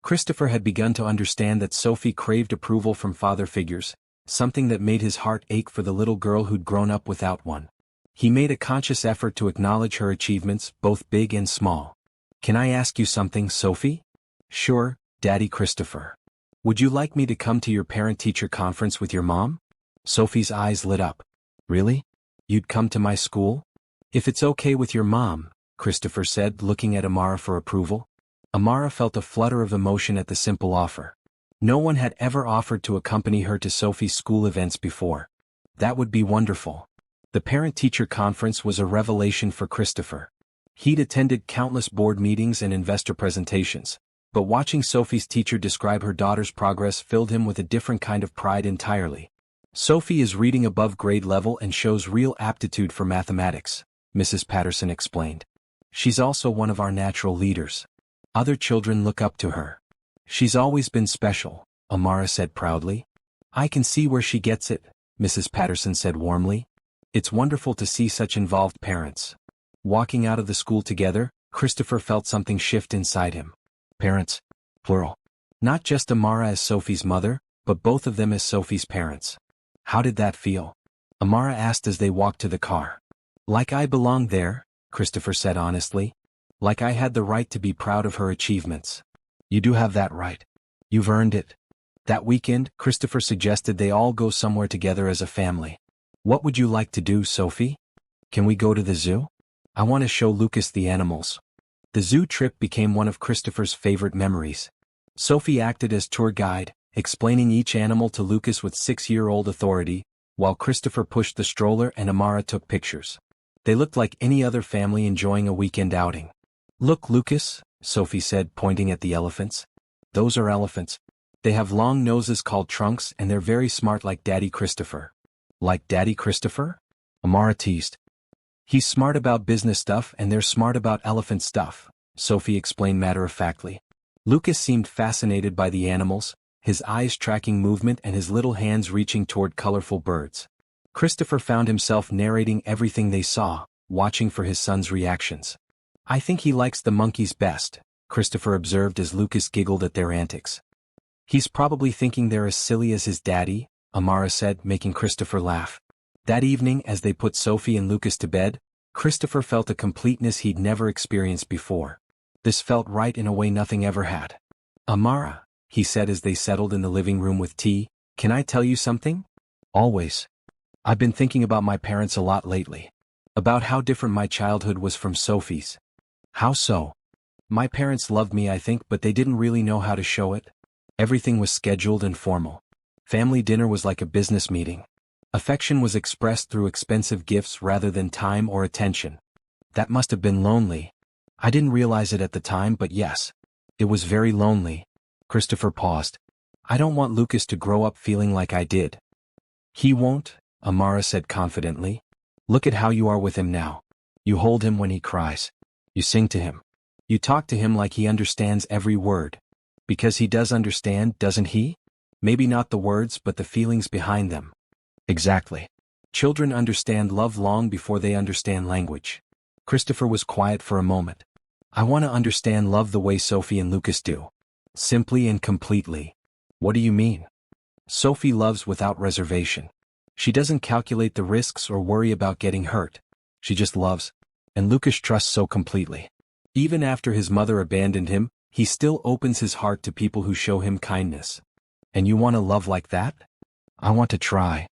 Christopher had begun to understand that Sophie craved approval from father figures, something that made his heart ache for the little girl who'd grown up without one. He made a conscious effort to acknowledge her achievements, both big and small. "Can I ask you something, Sophie?" "Sure, Daddy Christopher." "Would you like me to come to your parent-teacher conference with your mom?" Sophie's eyes lit up. "Really? You'd come to my school?" "If it's okay with your mom," Christopher said, looking at Amara for approval. Amara felt a flutter of emotion at the simple offer. No one had ever offered to accompany her to Sophie's school events before. That would be wonderful. The parent-teacher conference was a revelation for Christopher. He'd attended countless board meetings and investor presentations, but watching Sophie's teacher describe her daughter's progress filled him with a different kind of pride entirely. "Sophie is reading above grade level and shows real aptitude for mathematics," Mrs. Patterson explained. "She's also one of our natural leaders. Other children look up to her." "She's always been special," Amara said proudly. "I can see where she gets it," Mrs. Patterson said warmly. "It's wonderful to see such involved parents." Walking out of the school together, Christopher felt something shift inside him. Parents. Plural. Not just Amara as Sophie's mother, but both of them as Sophie's parents. "How did that feel?" Amara asked as they walked to the car. "Like I belonged there," Christopher said honestly. "Like I had the right to be proud of her achievements." "You do have that right. You've earned it." That weekend, Christopher suggested they all go somewhere together as a family. "What would you like to do, Sophie?" "Can we go to the zoo? I want to show Lucas the animals." The zoo trip became one of Christopher's favorite memories. Sophie acted as tour guide, explaining each animal to Lucas with 6-year-old authority, while Christopher pushed the stroller and Amara took pictures. They looked like any other family enjoying a weekend outing. "Look, Lucas," Sophie said, pointing at the elephants. "Those are elephants. They have long noses called trunks and they're very smart like Daddy Christopher." "Like Daddy Christopher?" Amara teased. "He's smart about business stuff and they're smart about elephant stuff," Sophie explained matter-of-factly. Lucas seemed fascinated by the animals, his eyes tracking movement and his little hands reaching toward colorful birds. Christopher found himself narrating everything they saw, watching for his son's reactions. "I think he likes the monkeys best," Christopher observed as Lucas giggled at their antics. "He's probably thinking they're as silly as his daddy," Amara said, making Christopher laugh. That evening, as they put Sophie and Lucas to bed, Christopher felt a completeness he'd never experienced before. This felt right in a way nothing ever had. "Amara," he said as they settled in the living room with tea, "can I tell you something?" "Always. I've been thinking about my parents a lot lately. About how different my childhood was from Sophie's." "How so?" "My parents loved me, I think, but they didn't really know how to show it. Everything was scheduled and formal. Family dinner was like a business meeting. Affection was expressed through expensive gifts rather than time or attention. That must have been lonely. I didn't realize it at the time, but yes. It was very lonely." Christopher paused. "I don't want Lucas to grow up feeling like I did." "He won't," Amara said confidently. "Look at how you are with him now. You hold him when he cries. You sing to him. You talk to him like he understands every word. Because he does understand, doesn't he? Maybe not the words but the feelings behind them." "Exactly. Children understand love long before they understand language." Christopher was quiet for a moment. "I want to understand love the way Sophie and Lucas do. Simply and completely." "What do you mean?" "Sophie loves without reservation. She doesn't calculate the risks or worry about getting hurt. She just loves. And Lucas trusts so completely. Even after his mother abandoned him, He still opens his heart to people who show him kindness. And you want a love like that? I want to try.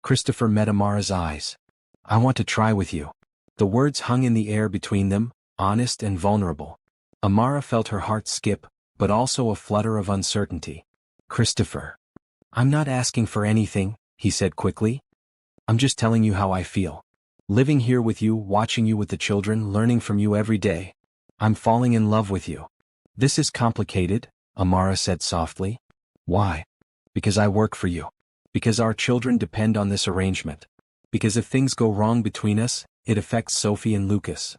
Christopher met Amara's eyes. I want to try with you. The words hung in the air between them, honest and vulnerable. Amara felt her heart skip, but also a flutter of uncertainty. Christopher. I'm not asking for anything, he said quickly. I'm just telling you how I feel. Living here with you, watching you with the children, learning from you every day. I'm falling in love with you. This is complicated, Amara said softly. Why? Because I work for you. Because our children depend on this arrangement. Because if things go wrong between us, it affects Sophie and Lucas.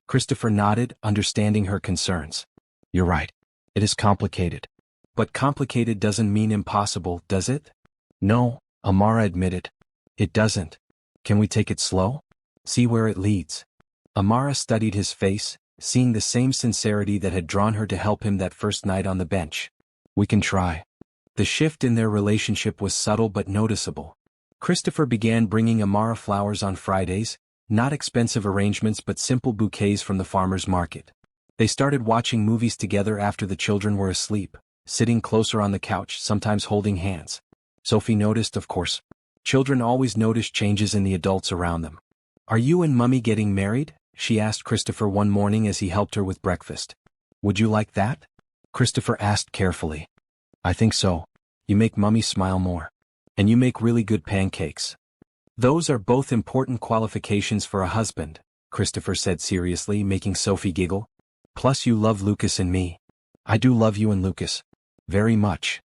Christopher nodded, understanding her concerns. You're right. It is complicated. But complicated doesn't mean impossible, does it? No, Amara admitted. It doesn't. Can we take it slow? See where it leads. Amara studied his face, seeing the same sincerity that had drawn her to help him that first night on the bench. We can try. The shift in their relationship was subtle but noticeable. Christopher began bringing Amara flowers on Fridays, not expensive arrangements but simple bouquets from the farmer's market. They started watching movies together after the children were asleep, sitting closer on the couch, sometimes holding hands. Sophie noticed, of course. Children always notice changes in the adults around them. Are you and Mummy getting married? She asked Christopher one morning as he helped her with breakfast. Would you like that? Christopher asked carefully. I think so. You make Mummy smile more. And you make really good pancakes. Those are both important qualifications for a husband, Christopher said seriously, making Sophie giggle. Plus you love Lucas and me. I do love you and Lucas. Very much.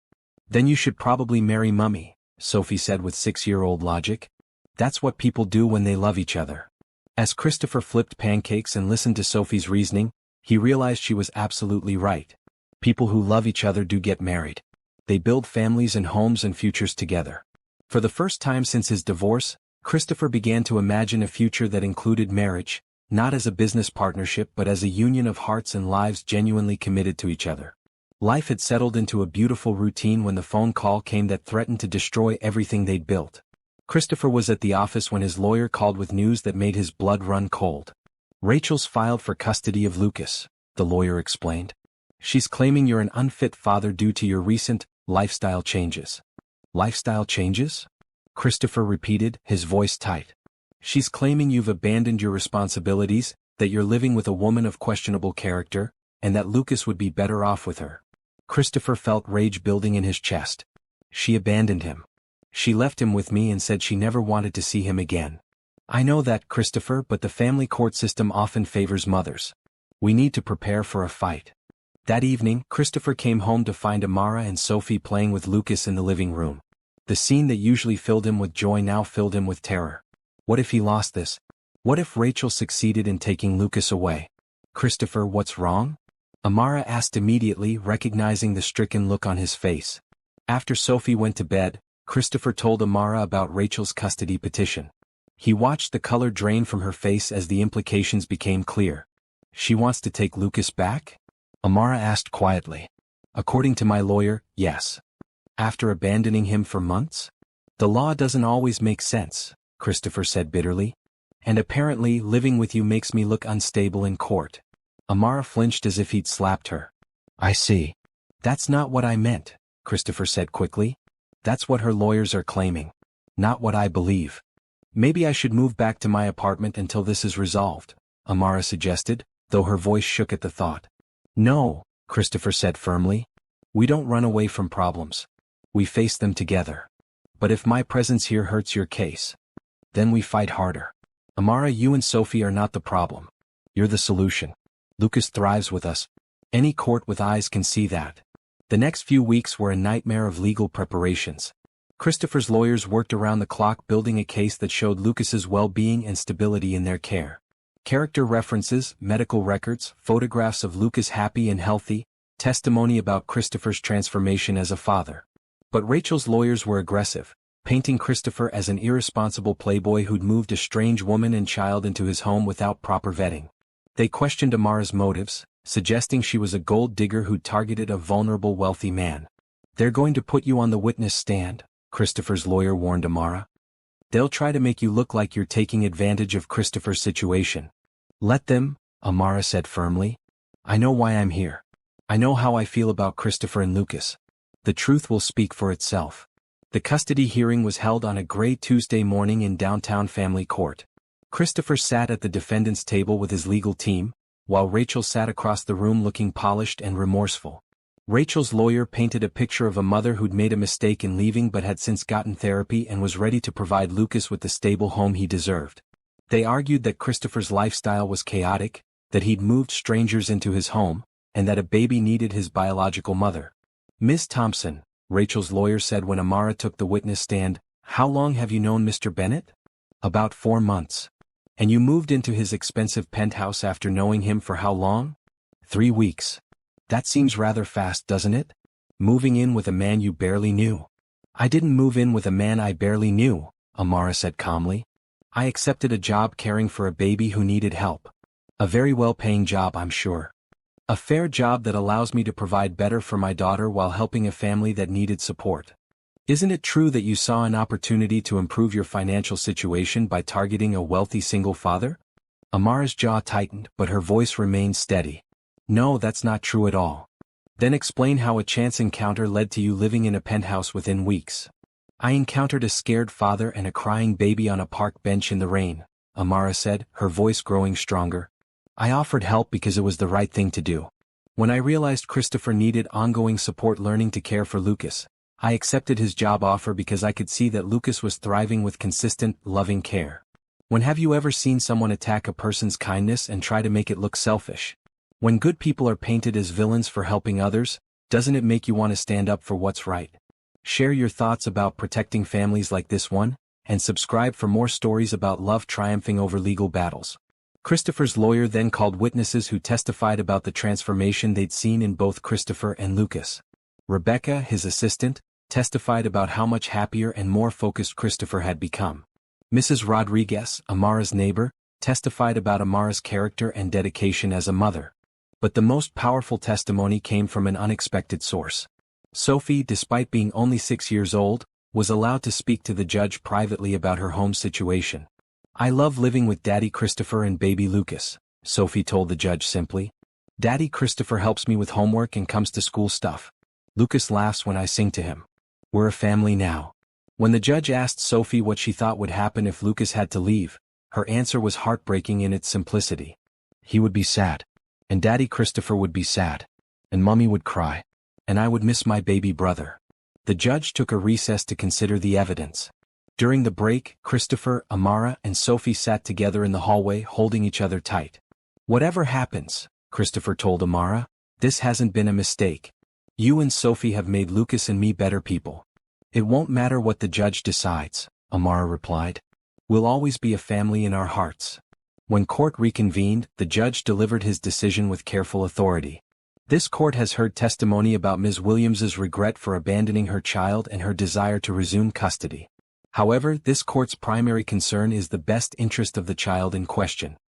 Then you should probably marry Mummy, Sophie said with 6-year-old logic. That's what people do when they love each other. As Christopher flipped pancakes and listened to Sophie's reasoning, he realized she was absolutely right. People who love each other do get married. They build families and homes and futures together. For the first time since his divorce, Christopher began to imagine a future that included marriage, not as a business partnership but as a union of hearts and lives genuinely committed to each other. Life had settled into a beautiful routine when the phone call came that threatened to destroy everything they'd built. Christopher was at the office when his lawyer called with news that made his blood run cold. Rachel's filed for custody of Lucas, the lawyer explained. She's claiming you're an unfit father due to your recent lifestyle changes. Lifestyle changes? Christopher repeated, his voice tight. She's claiming you've abandoned your responsibilities, that you're living with a woman of questionable character, and that Lucas would be better off with her. Christopher felt rage building in his chest. She abandoned him. She left him with me and said she never wanted to see him again. I know that, Christopher, but the family court system often favors mothers. We need to prepare for a fight. That evening, Christopher came home to find Amara and Sophie playing with Lucas in the living room. The scene that usually filled him with joy now filled him with terror. What if he lost this? What if Rachel succeeded in taking Lucas away? Christopher, what's wrong? Amara asked immediately, recognizing the stricken look on his face. After Sophie went to bed, Christopher told Amara about Rachel's custody petition. He watched the color drain from her face as the implications became clear. She wants to take Lucas back? Amara asked quietly. According to my lawyer, yes. After abandoning him for months? The law doesn't always make sense, Christopher said bitterly. And apparently living with you makes me look unstable in court. Amara flinched as if he'd slapped her. I see. That's not what I meant, Christopher said quickly. That's what her lawyers are claiming. Not what I believe. Maybe I should move back to my apartment until this is resolved, Amara suggested, though her voice shook at the thought. No, Christopher said firmly. We don't run away from problems. We face them together. But if my presence here hurts your case, then we fight harder. Amara, you and Sophie are not the problem. You're the solution. Lucas thrives with us. Any court with eyes can see that. The next few weeks were a nightmare of legal preparations. Christopher's lawyers worked around the clock building a case that showed Lucas's well-being and stability in their care. Character references, medical records, photographs of Lucas happy and healthy, testimony about Christopher's transformation as a father. But Rachel's lawyers were aggressive, painting Christopher as an irresponsible playboy who'd moved a strange woman and child into his home without proper vetting. They questioned Amara's motives, suggesting she was a gold digger who'd targeted a vulnerable wealthy man. They're going to put you on the witness stand, Christopher's lawyer warned Amara. They'll try to make you look like you're taking advantage of Christopher's situation. Let them, Amara said firmly. I know why I'm here. I know how I feel about Christopher and Lucas. The truth will speak for itself. The custody hearing was held on a gray Tuesday morning in downtown family court. Christopher sat at the defendant's table with his legal team, while Rachel sat across the room looking polished and remorseful. Rachel's lawyer painted a picture of a mother who'd made a mistake in leaving but had since gotten therapy and was ready to provide Lucas with the stable home he deserved. They argued that Christopher's lifestyle was chaotic, that he'd moved strangers into his home, and that a baby needed his biological mother. "Ms. Thompson," Rachel's lawyer said when Amara took the witness stand, "how long have you known Mr. Bennett?" "About 4 months." "And you moved into his expensive penthouse after knowing him for how long?" 3 weeks. "That seems rather fast, doesn't it? Moving in with a man you barely knew." "I didn't move in with a man I barely knew," Amara said calmly. "I accepted a job caring for a baby who needed help. A very well-paying job, I'm sure. A fair job that allows me to provide better for my daughter while helping a family that needed support. Isn't it true that you saw an opportunity to improve your financial situation by targeting a wealthy single father?" Amara's jaw tightened, but her voice remained steady. "No, that's not true at all." "Then explain how a chance encounter led to you living in a penthouse within weeks." "I encountered a scared father and a crying baby on a park bench in the rain," Amara said, her voice growing stronger. "I offered help because it was the right thing to do. When I realized Christopher needed ongoing support learning to care for Lucas, I accepted his job offer because I could see that Lucas was thriving with consistent, loving care. When have you ever seen someone attack a person's kindness and try to make it look selfish? When good people are painted as villains for helping others, doesn't it make you want to stand up for what's right?" Share your thoughts about protecting families like this one, and subscribe for more stories about love triumphing over legal battles. Christopher's lawyer then called witnesses who testified about the transformation they'd seen in both Christopher and Lucas. Rebecca, his assistant, testified about how much happier and more focused Christopher had become. Mrs. Rodriguez, Amara's neighbor, testified about Amara's character and dedication as a mother. But the most powerful testimony came from an unexpected source. Sophie, despite being only 6 years old, was allowed to speak to the judge privately about her home situation. "I love living with Daddy Christopher and baby Lucas," Sophie told the judge simply. "Daddy Christopher helps me with homework and comes to school stuff. Lucas laughs when I sing to him. We're a family now." When the judge asked Sophie what she thought would happen if Lucas had to leave, her answer was heartbreaking in its simplicity. "He would be sad. And Daddy Christopher would be sad. And Mummy would cry. And I would miss my baby brother." The judge took a recess to consider the evidence. During the break, Christopher, Amara, and Sophie sat together in the hallway holding each other tight. "Whatever happens," Christopher told Amara, "this hasn't been a mistake. You and Sophie have made Lucas and me better people." "It won't matter what the judge decides," Amara replied. "We'll always be a family in our hearts." When court reconvened, the judge delivered his decision with careful authority. "This court has heard testimony about Ms. Williams's regret for abandoning her child and her desire to resume custody. However, this court's primary concern is the best interest of the child in question."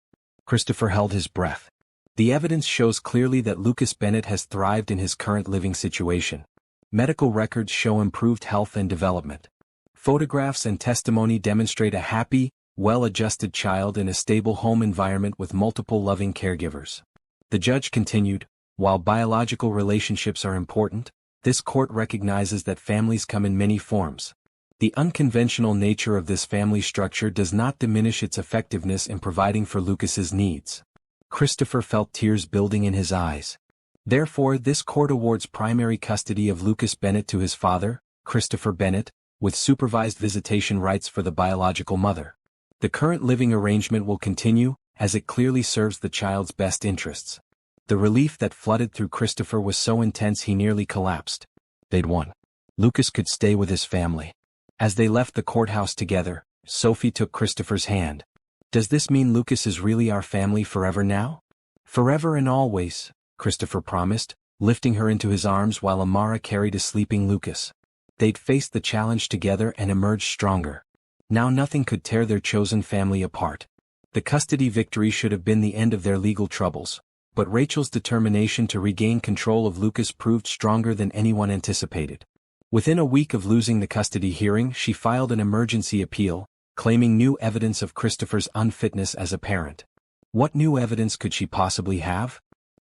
Christopher held his breath. The evidence shows clearly that Lucas Bennett has thrived in his current living situation. Medical records show improved health and development. Photographs and testimony demonstrate a happy, well-adjusted child in a stable home environment with multiple loving caregivers. The judge continued, "While biological relationships are important, this court recognizes that families come in many forms. The unconventional nature of this family structure does not diminish its effectiveness in providing for Lucas's needs." Christopher felt tears building in his eyes. "Therefore, this court awards primary custody of Lucas Bennett to his father, Christopher Bennett, with supervised visitation rights for the biological mother. The current living arrangement will continue, as it clearly serves the child's best interests." The relief that flooded through Christopher was so intense he nearly collapsed. They'd won. Lucas could stay with his family. As they left the courthouse together, Sophie took Christopher's hand. "Does this mean Lucas is really our family forever now?" "Forever and always," Christopher promised, lifting her into his arms while Amara carried a sleeping Lucas. They'd faced the challenge together and emerged stronger. Now nothing could tear their chosen family apart. The custody victory should have been the end of their legal troubles, but Rachel's determination to regain control of Lucas proved stronger than anyone anticipated. Within a week of losing the custody hearing, she filed an emergency appeal, claiming new evidence of Christopher's unfitness as a parent. What new evidence could she possibly have?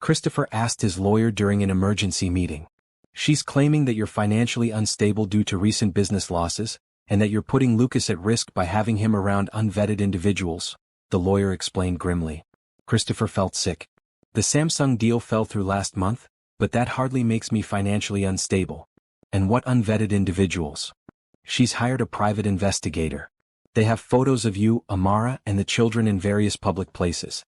Christopher asked his lawyer during an emergency meeting. She's claiming that you're financially unstable due to recent business losses, and that you're putting Lucas at risk by having him around unvetted individuals, the lawyer explained grimly. Christopher felt sick. The Samsung deal fell through last month, but that hardly makes me financially unstable. And what unvetted individuals? She's hired a private investigator. They have photos of you, Amara, and the children in various public places.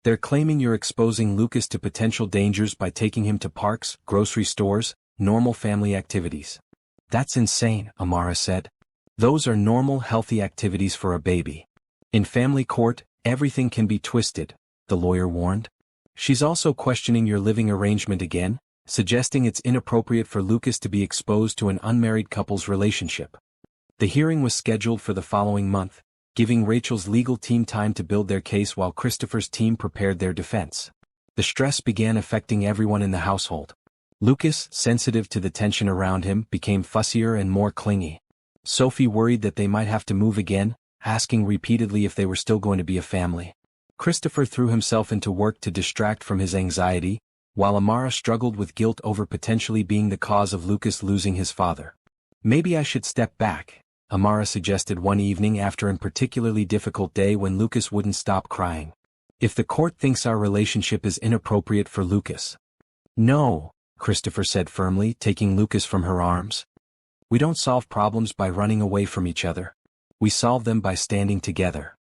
They're claiming you're exposing Lucas to potential dangers by taking him to parks, grocery stores, normal family activities. That's insane, Amara said. Those are normal, healthy activities for a baby. In family court, everything can be twisted, the lawyer warned. She's also questioning your living arrangement again, suggesting it's inappropriate for Lucas to be exposed to an unmarried couple's relationship. The hearing was scheduled for the following month, giving Rachel's legal team time to build their case while Christopher's team prepared their defense. The stress began affecting everyone in the household. Lucas, sensitive to the tension around him, became fussier and more clingy. Sophie worried that they might have to move again, asking repeatedly if they were still going to be a family. Christopher threw himself into work to distract from his anxiety, while Amara struggled with guilt over potentially being the cause of Lucas losing his father. Maybe I should step back, Amara suggested one evening after a particularly difficult day when Lucas wouldn't stop crying. If the court thinks our relationship is inappropriate for Lucas. No, Christopher said firmly, taking Lucas from her arms. We don't solve problems by running away from each other. We solve them by standing together.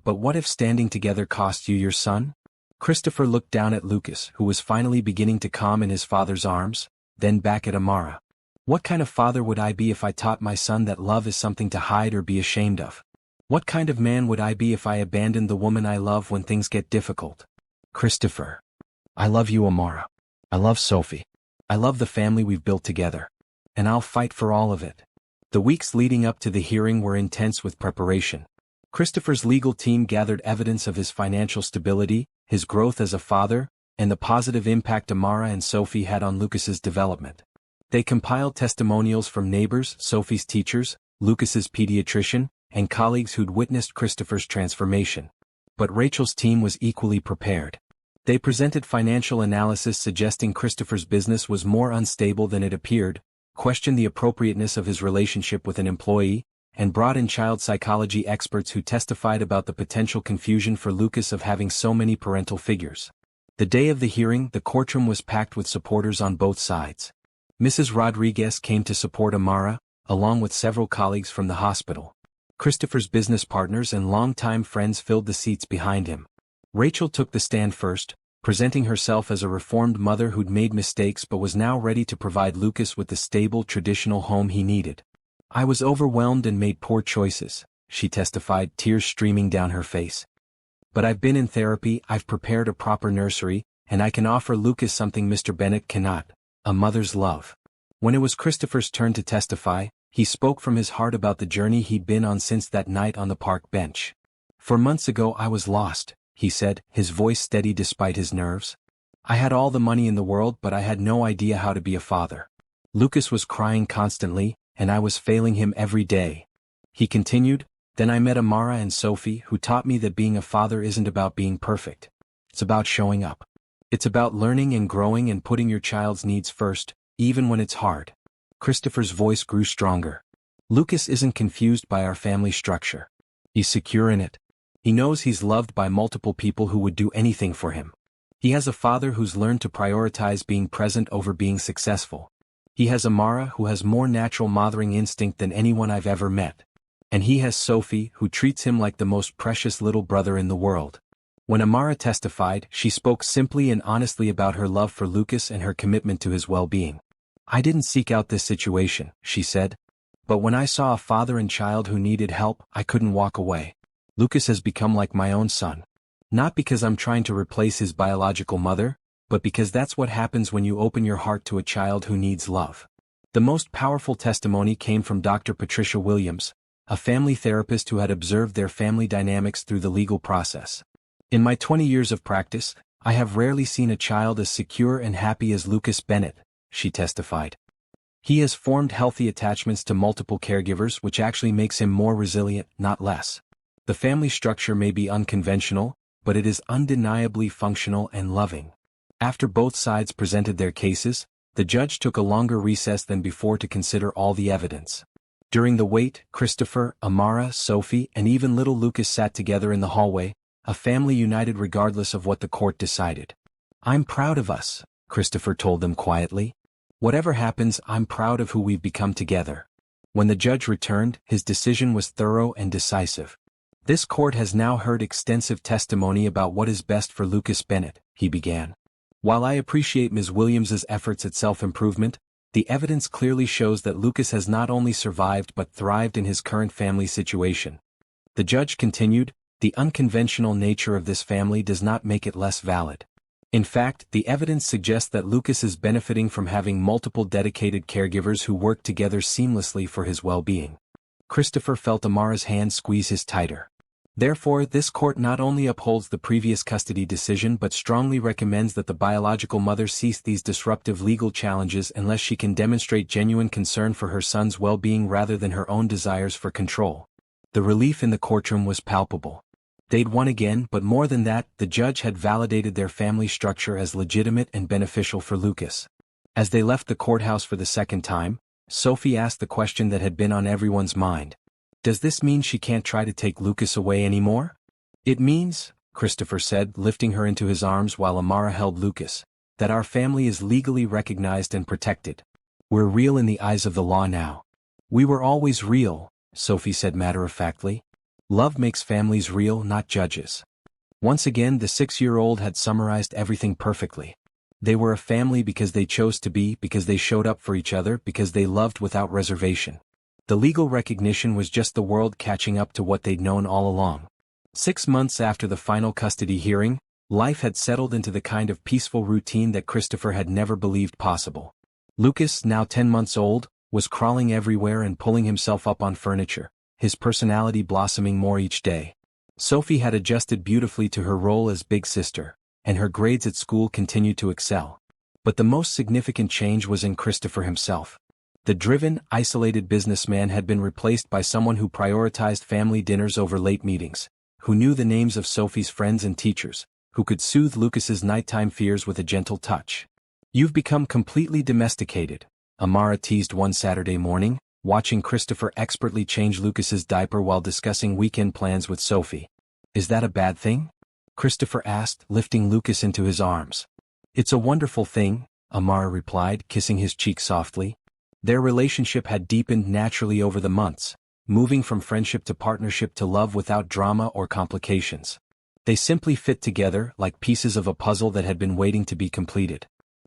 But what if standing together costs you your son? Christopher looked down at Lucas, who was finally beginning to calm in his father's arms, then back at Amara. What kind of father would I be if I taught my son that love is something to hide or be ashamed of? What kind of man would I be if I abandoned the woman I love when things get difficult? Christopher. I love you, Amara. I love Sophie. I love the family we've built together. And I'll fight for all of it. The weeks leading up to the hearing were intense with preparation. Christopher's legal team gathered evidence of his financial stability, his growth as a father, and the positive impact Amara and Sophie had on Lucas's development. They compiled testimonials from neighbors, Sophie's teachers, Lucas's pediatrician, and colleagues who'd witnessed Christopher's transformation. But Rachel's team was equally prepared. They presented financial analysis suggesting Christopher's business was more unstable than it appeared, questioned the appropriateness of his relationship with an employee, and brought in child psychology experts who testified about the potential confusion for Lucas of having so many parental figures. The day of the hearing, the courtroom was packed with supporters on both sides. Mrs. Rodriguez came to support Amara, along with several colleagues from the hospital. Christopher's business partners and longtime friends filled the seats behind him. Rachel took the stand first, presenting herself as a reformed mother who'd made mistakes but was now ready to provide Lucas with the stable, traditional home he needed. I was overwhelmed and made poor choices, she testified, tears streaming down her face. But I've been in therapy, I've prepared a proper nursery, and I can offer Lucas something Mr. Bennett cannot, a mother's love. When it was Christopher's turn to testify, he spoke from his heart about the journey he'd been on since that night on the park bench. For months ago I was lost, he said, his voice steady despite his nerves. I had all the money in the world but I had no idea how to be a father. Lucas was crying constantly, and I was failing him every day. He continued, then I met Amara and Sophie who taught me that being a father isn't about being perfect. It's about showing up. It's about learning and growing and putting your child's needs first, even when it's hard. Christopher's voice grew stronger. Lucas isn't confused by our family structure. He's secure in it. He knows he's loved by multiple people who would do anything for him. He has a father who's learned to prioritize being present over being successful. He has Amara who has more natural mothering instinct than anyone I've ever met. And he has Sophie who treats him like the most precious little brother in the world. When Amara testified, she spoke simply and honestly about her love for Lucas and her commitment to his well-being. I didn't seek out this situation, she said. But when I saw a father and child who needed help, I couldn't walk away. Lucas has become like my own son. Not because I'm trying to replace his biological mother, but because that's what happens when you open your heart to a child who needs love. The most powerful testimony came from Dr. Patricia Williams, a family therapist who had observed their family dynamics through the legal process. In my 20 years of practice, I have rarely seen a child as secure and happy as Lucas Bennett, she testified. He has formed healthy attachments to multiple caregivers, which actually makes him more resilient, not less. The family structure may be unconventional, but it is undeniably functional and loving. After both sides presented their cases, the judge took a longer recess than before to consider all the evidence. During the wait, Christopher, Amara, Sophie, and even little Lucas sat together in the hallway, a family united regardless of what the court decided. "I'm proud of us," Christopher told them quietly. "Whatever happens, I'm proud of who we've become together." When the judge returned, his decision was thorough and decisive. "This court has now heard extensive testimony about what is best for Lucas Bennett," he began. "While I appreciate Ms. Williams's efforts at self-improvement, the evidence clearly shows that Lucas has not only survived but thrived in his current family situation." The judge continued, "The unconventional nature of this family does not make it less valid. In fact, the evidence suggests that Lucas is benefiting from having multiple dedicated caregivers who work together seamlessly for his well-being." Christopher felt Amara's hand squeeze his tighter. "Therefore, this court not only upholds the previous custody decision but strongly recommends that the biological mother cease these disruptive legal challenges unless she can demonstrate genuine concern for her son's well-being rather than her own desires for control." The relief in the courtroom was palpable. They'd won again, but more than that, the judge had validated their family structure as legitimate and beneficial for Lucas. As they left the courthouse for the second time, Sophie asked the question that had been on everyone's mind. "Does this mean she can't try to take Lucas away anymore?" "It means," Christopher said, lifting her into his arms while Amara held Lucas, "that our family is legally recognized and protected. We're real in the eyes of the law now." "We were always real," Sophie said matter-of-factly. "Love makes families real, not judges." Once again, the 6-year-old had summarized everything perfectly. They were a family because they chose to be, because they showed up for each other, because they loved without reservation. The legal recognition was just the world catching up to what they'd known all along. 6 months after the final custody hearing, life had settled into the kind of peaceful routine that Christopher had never believed possible. Lucas, now 10 months old, was crawling everywhere and pulling himself up on furniture, his personality blossoming more each day. Sophie had adjusted beautifully to her role as big sister, and her grades at school continued to excel. But the most significant change was in Christopher himself. The driven, isolated businessman had been replaced by someone who prioritized family dinners over late meetings, who knew the names of Sophie's friends and teachers, who could soothe Lucas's nighttime fears with a gentle touch. "You've become completely domesticated," Amara teased one Saturday morning, watching Christopher expertly change Lucas's diaper while discussing weekend plans with Sophie. "Is that a bad thing?" Christopher asked, lifting Lucas into his arms. "It's a wonderful thing," Amara replied, kissing his cheek softly. Their relationship had deepened naturally over the months, moving from friendship to partnership to love without drama or complications. They simply fit together like pieces of a puzzle that had been waiting to be completed.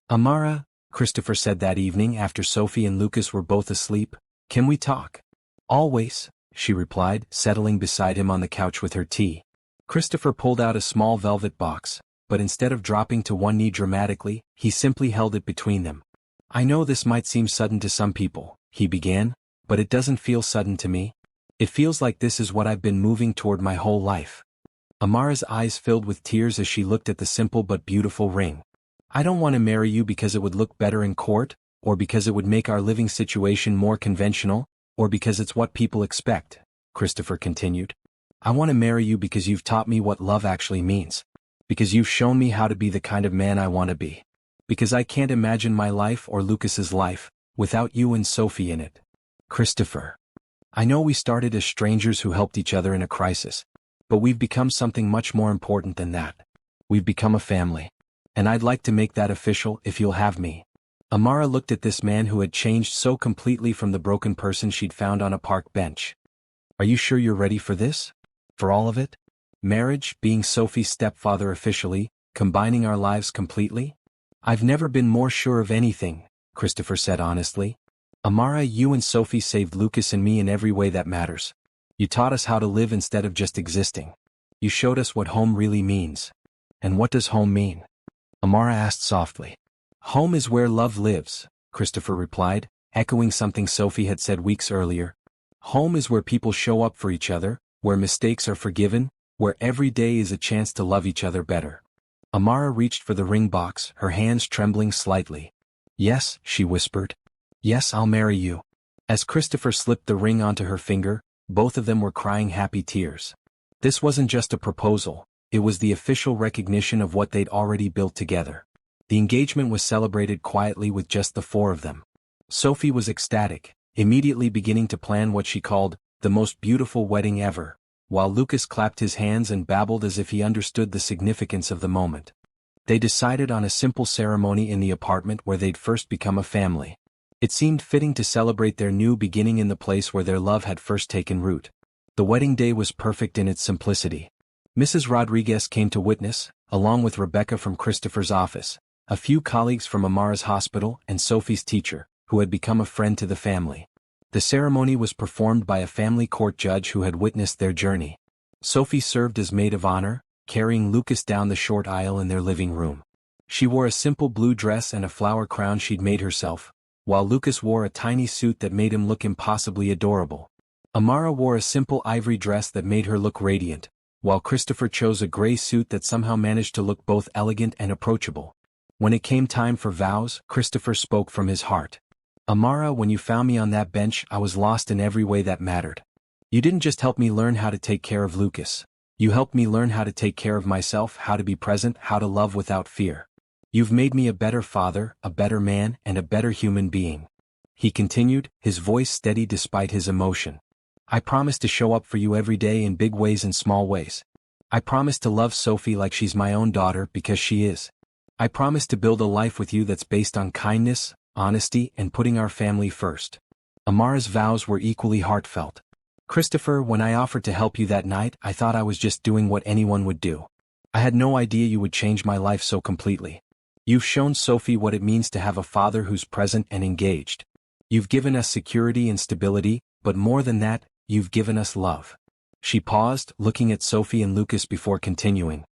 "Amara," Christopher said that evening after Sophie and Lucas were both asleep, "can we talk?" "Always," she replied, settling beside him on the couch with her tea. Christopher pulled out a small velvet box, but instead of dropping to one knee dramatically, he simply held it between them. "I know this might seem sudden to some people," he began, "but it doesn't feel sudden to me. It feels like this is what I've been moving toward my whole life." Amara's eyes filled with tears as she looked at the simple but beautiful ring. "I don't want to marry you because it would look better in court, or because it would make our living situation more conventional, or because it's what people expect," Christopher continued. "I want to marry you because you've taught me what love actually means. Because you've shown me how to be the kind of man I want to be. Because I can't imagine my life or Lucas's life without you and Sophie in it. Christopher. I know we started as strangers who helped each other in a crisis, but we've become something much more important than that. We've become a family. And I'd like to make that official if you'll have me." Amara looked at this man who had changed so completely from the broken person she'd found on a park bench. "Are you sure you're ready for this? For all of it? Marriage, being Sophie's stepfather officially, combining our lives completely?" "I've never been more sure of anything," Christopher said honestly. "Amara, you and Sophie saved Lucas and me in every way that matters. You taught us how to live instead of just existing. You showed us what home really means." "And what does home mean?" Amara asked softly. "Home is where love lives," Christopher replied, echoing something Sophie had said weeks earlier. "Home is where people show up for each other, where mistakes are forgiven, where every day is a chance to love each other better." Amara reached for the ring box, her hands trembling slightly. "Yes," she whispered. "Yes, I'll marry you." As Christopher slipped the ring onto her finger, both of them were crying happy tears. This wasn't just a proposal, it was the official recognition of what they'd already built together. The engagement was celebrated quietly with just the four of them. Sophie was ecstatic, immediately beginning to plan what she called the most beautiful wedding ever, while Lucas clapped his hands and babbled as if he understood the significance of the moment. They decided on a simple ceremony in the apartment where they'd first become a family. It seemed fitting to celebrate their new beginning in the place where their love had first taken root. The wedding day was perfect in its simplicity. Mrs. Rodriguez came to witness, along with Rebecca from Christopher's office, a few colleagues from Amara's hospital, and Sophie's teacher, who had become a friend to the family. The ceremony was performed by a family court judge who had witnessed their journey. Sophie served as maid of honor, carrying Lucas down the short aisle in their living room. She wore a simple blue dress and a flower crown she'd made herself, while Lucas wore a tiny suit that made him look impossibly adorable. Amara wore a simple ivory dress that made her look radiant, while Christopher chose a gray suit that somehow managed to look both elegant and approachable. When it came time for vows, Christopher spoke from his heart. "Amara, when you found me on that bench, I was lost in every way that mattered. You didn't just help me learn how to take care of Lucas. You helped me learn how to take care of myself, how to be present, how to love without fear. You've made me a better father, a better man, and a better human being." He continued, his voice steady despite his emotion. "I promise to show up for you every day in big ways and small ways. I promise to love Sophie like she's my own daughter because she is. I promise to build a life with you that's based on kindness, honesty, and putting our family first." Amara's vows were equally heartfelt. "Christopher, when I offered to help you that night, I thought I was just doing what anyone would do. I had no idea you would change my life so completely. You've shown Sophie what it means to have a father who's present and engaged. You've given us security and stability, but more than that, you've given us love." She paused, looking at Sophie and Lucas before continuing.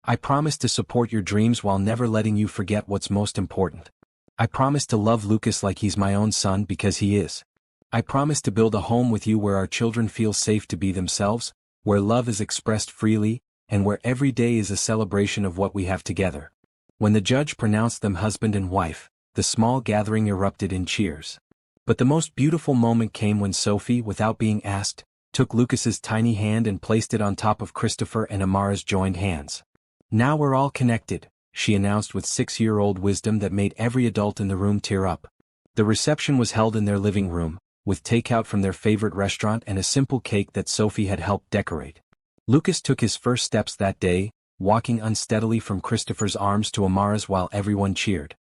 "I promise to support your dreams while never letting you forget what's most important. I promise to love Lucas like he's my own son because he is. I promise to build a home with you where our children feel safe to be themselves, where love is expressed freely, and where every day is a celebration of what we have together." When the judge pronounced them husband and wife, the small gathering erupted in cheers. But the most beautiful moment came when Sophie, without being asked, took Lucas's tiny hand and placed it on top of Christopher and Amara's joined hands. "Now we're all connected," she announced with 6-year-old wisdom that made every adult in the room tear up. The reception was held in their living room, with takeout from their favorite restaurant and a simple cake that Sophie had helped decorate. Lucas took his first steps that day, walking unsteadily from Christopher's arms to Amara's while everyone cheered.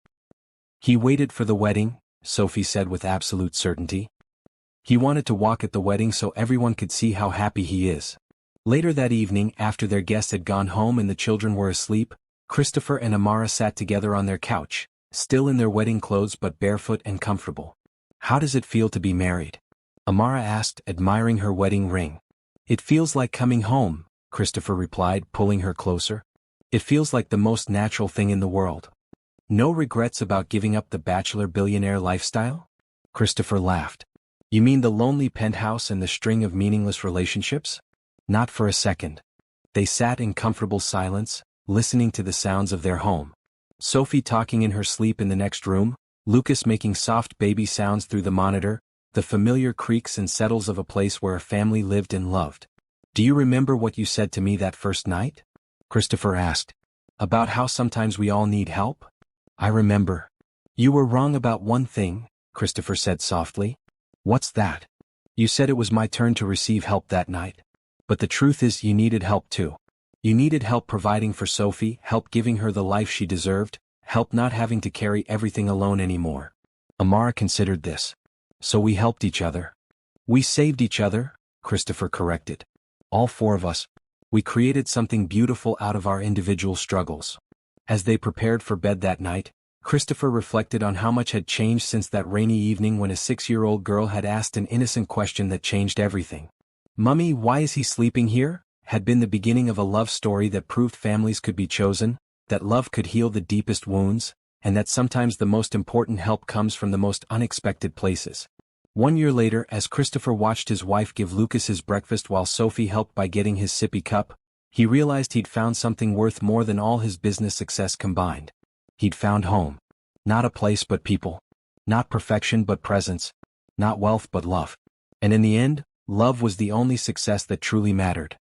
"He waited for the wedding," Sophie said with absolute certainty. "He wanted to walk at the wedding so everyone could see how happy he is." Later that evening, after their guests had gone home and the children were asleep, Christopher and Amara sat together on their couch, still in their wedding clothes but barefoot and comfortable. "How does it feel to be married?" Amara asked, admiring her wedding ring. "It feels like coming home," Christopher replied, pulling her closer. "It feels like the most natural thing in the world." "No regrets about giving up the billionaire lifestyle?" Christopher laughed. "You mean the lonely penthouse and the string of meaningless relationships?" "Not for a second." They sat in comfortable silence, listening to the sounds of their home. Sophie talking in her sleep in the next room, Lucas making soft baby sounds through the monitor, the familiar creaks and settles of a place where a family lived and loved. "Do you remember what you said to me that first night?" Christopher asked. "About how sometimes we all need help?" "I remember." "You were wrong about one thing," Christopher said softly. "What's that?" "You said it was my turn to receive help that night. But the truth is you needed help too. You needed help providing for Sophie, help giving her the life she deserved, help not having to carry everything alone anymore." Amara considered this. "So we helped each other." "We saved each other," Christopher corrected. "All four of us. We created something beautiful out of our individual struggles." As they prepared for bed that night, Christopher reflected on how much had changed since that rainy evening when a 6-year-old girl had asked an innocent question that changed everything. "Mummy, why is he sleeping here?" had been the beginning of a love story that proved families could be chosen, that love could heal the deepest wounds, and that sometimes the most important help comes from the most unexpected places. 1 year later, as Christopher watched his wife give Lucas his breakfast while Sophie helped by getting his sippy cup, he realized he'd found something worth more than all his business success combined. He'd found home. Not a place but people. Not perfection but presence. Not wealth but love. And in the end, love was the only success that truly mattered.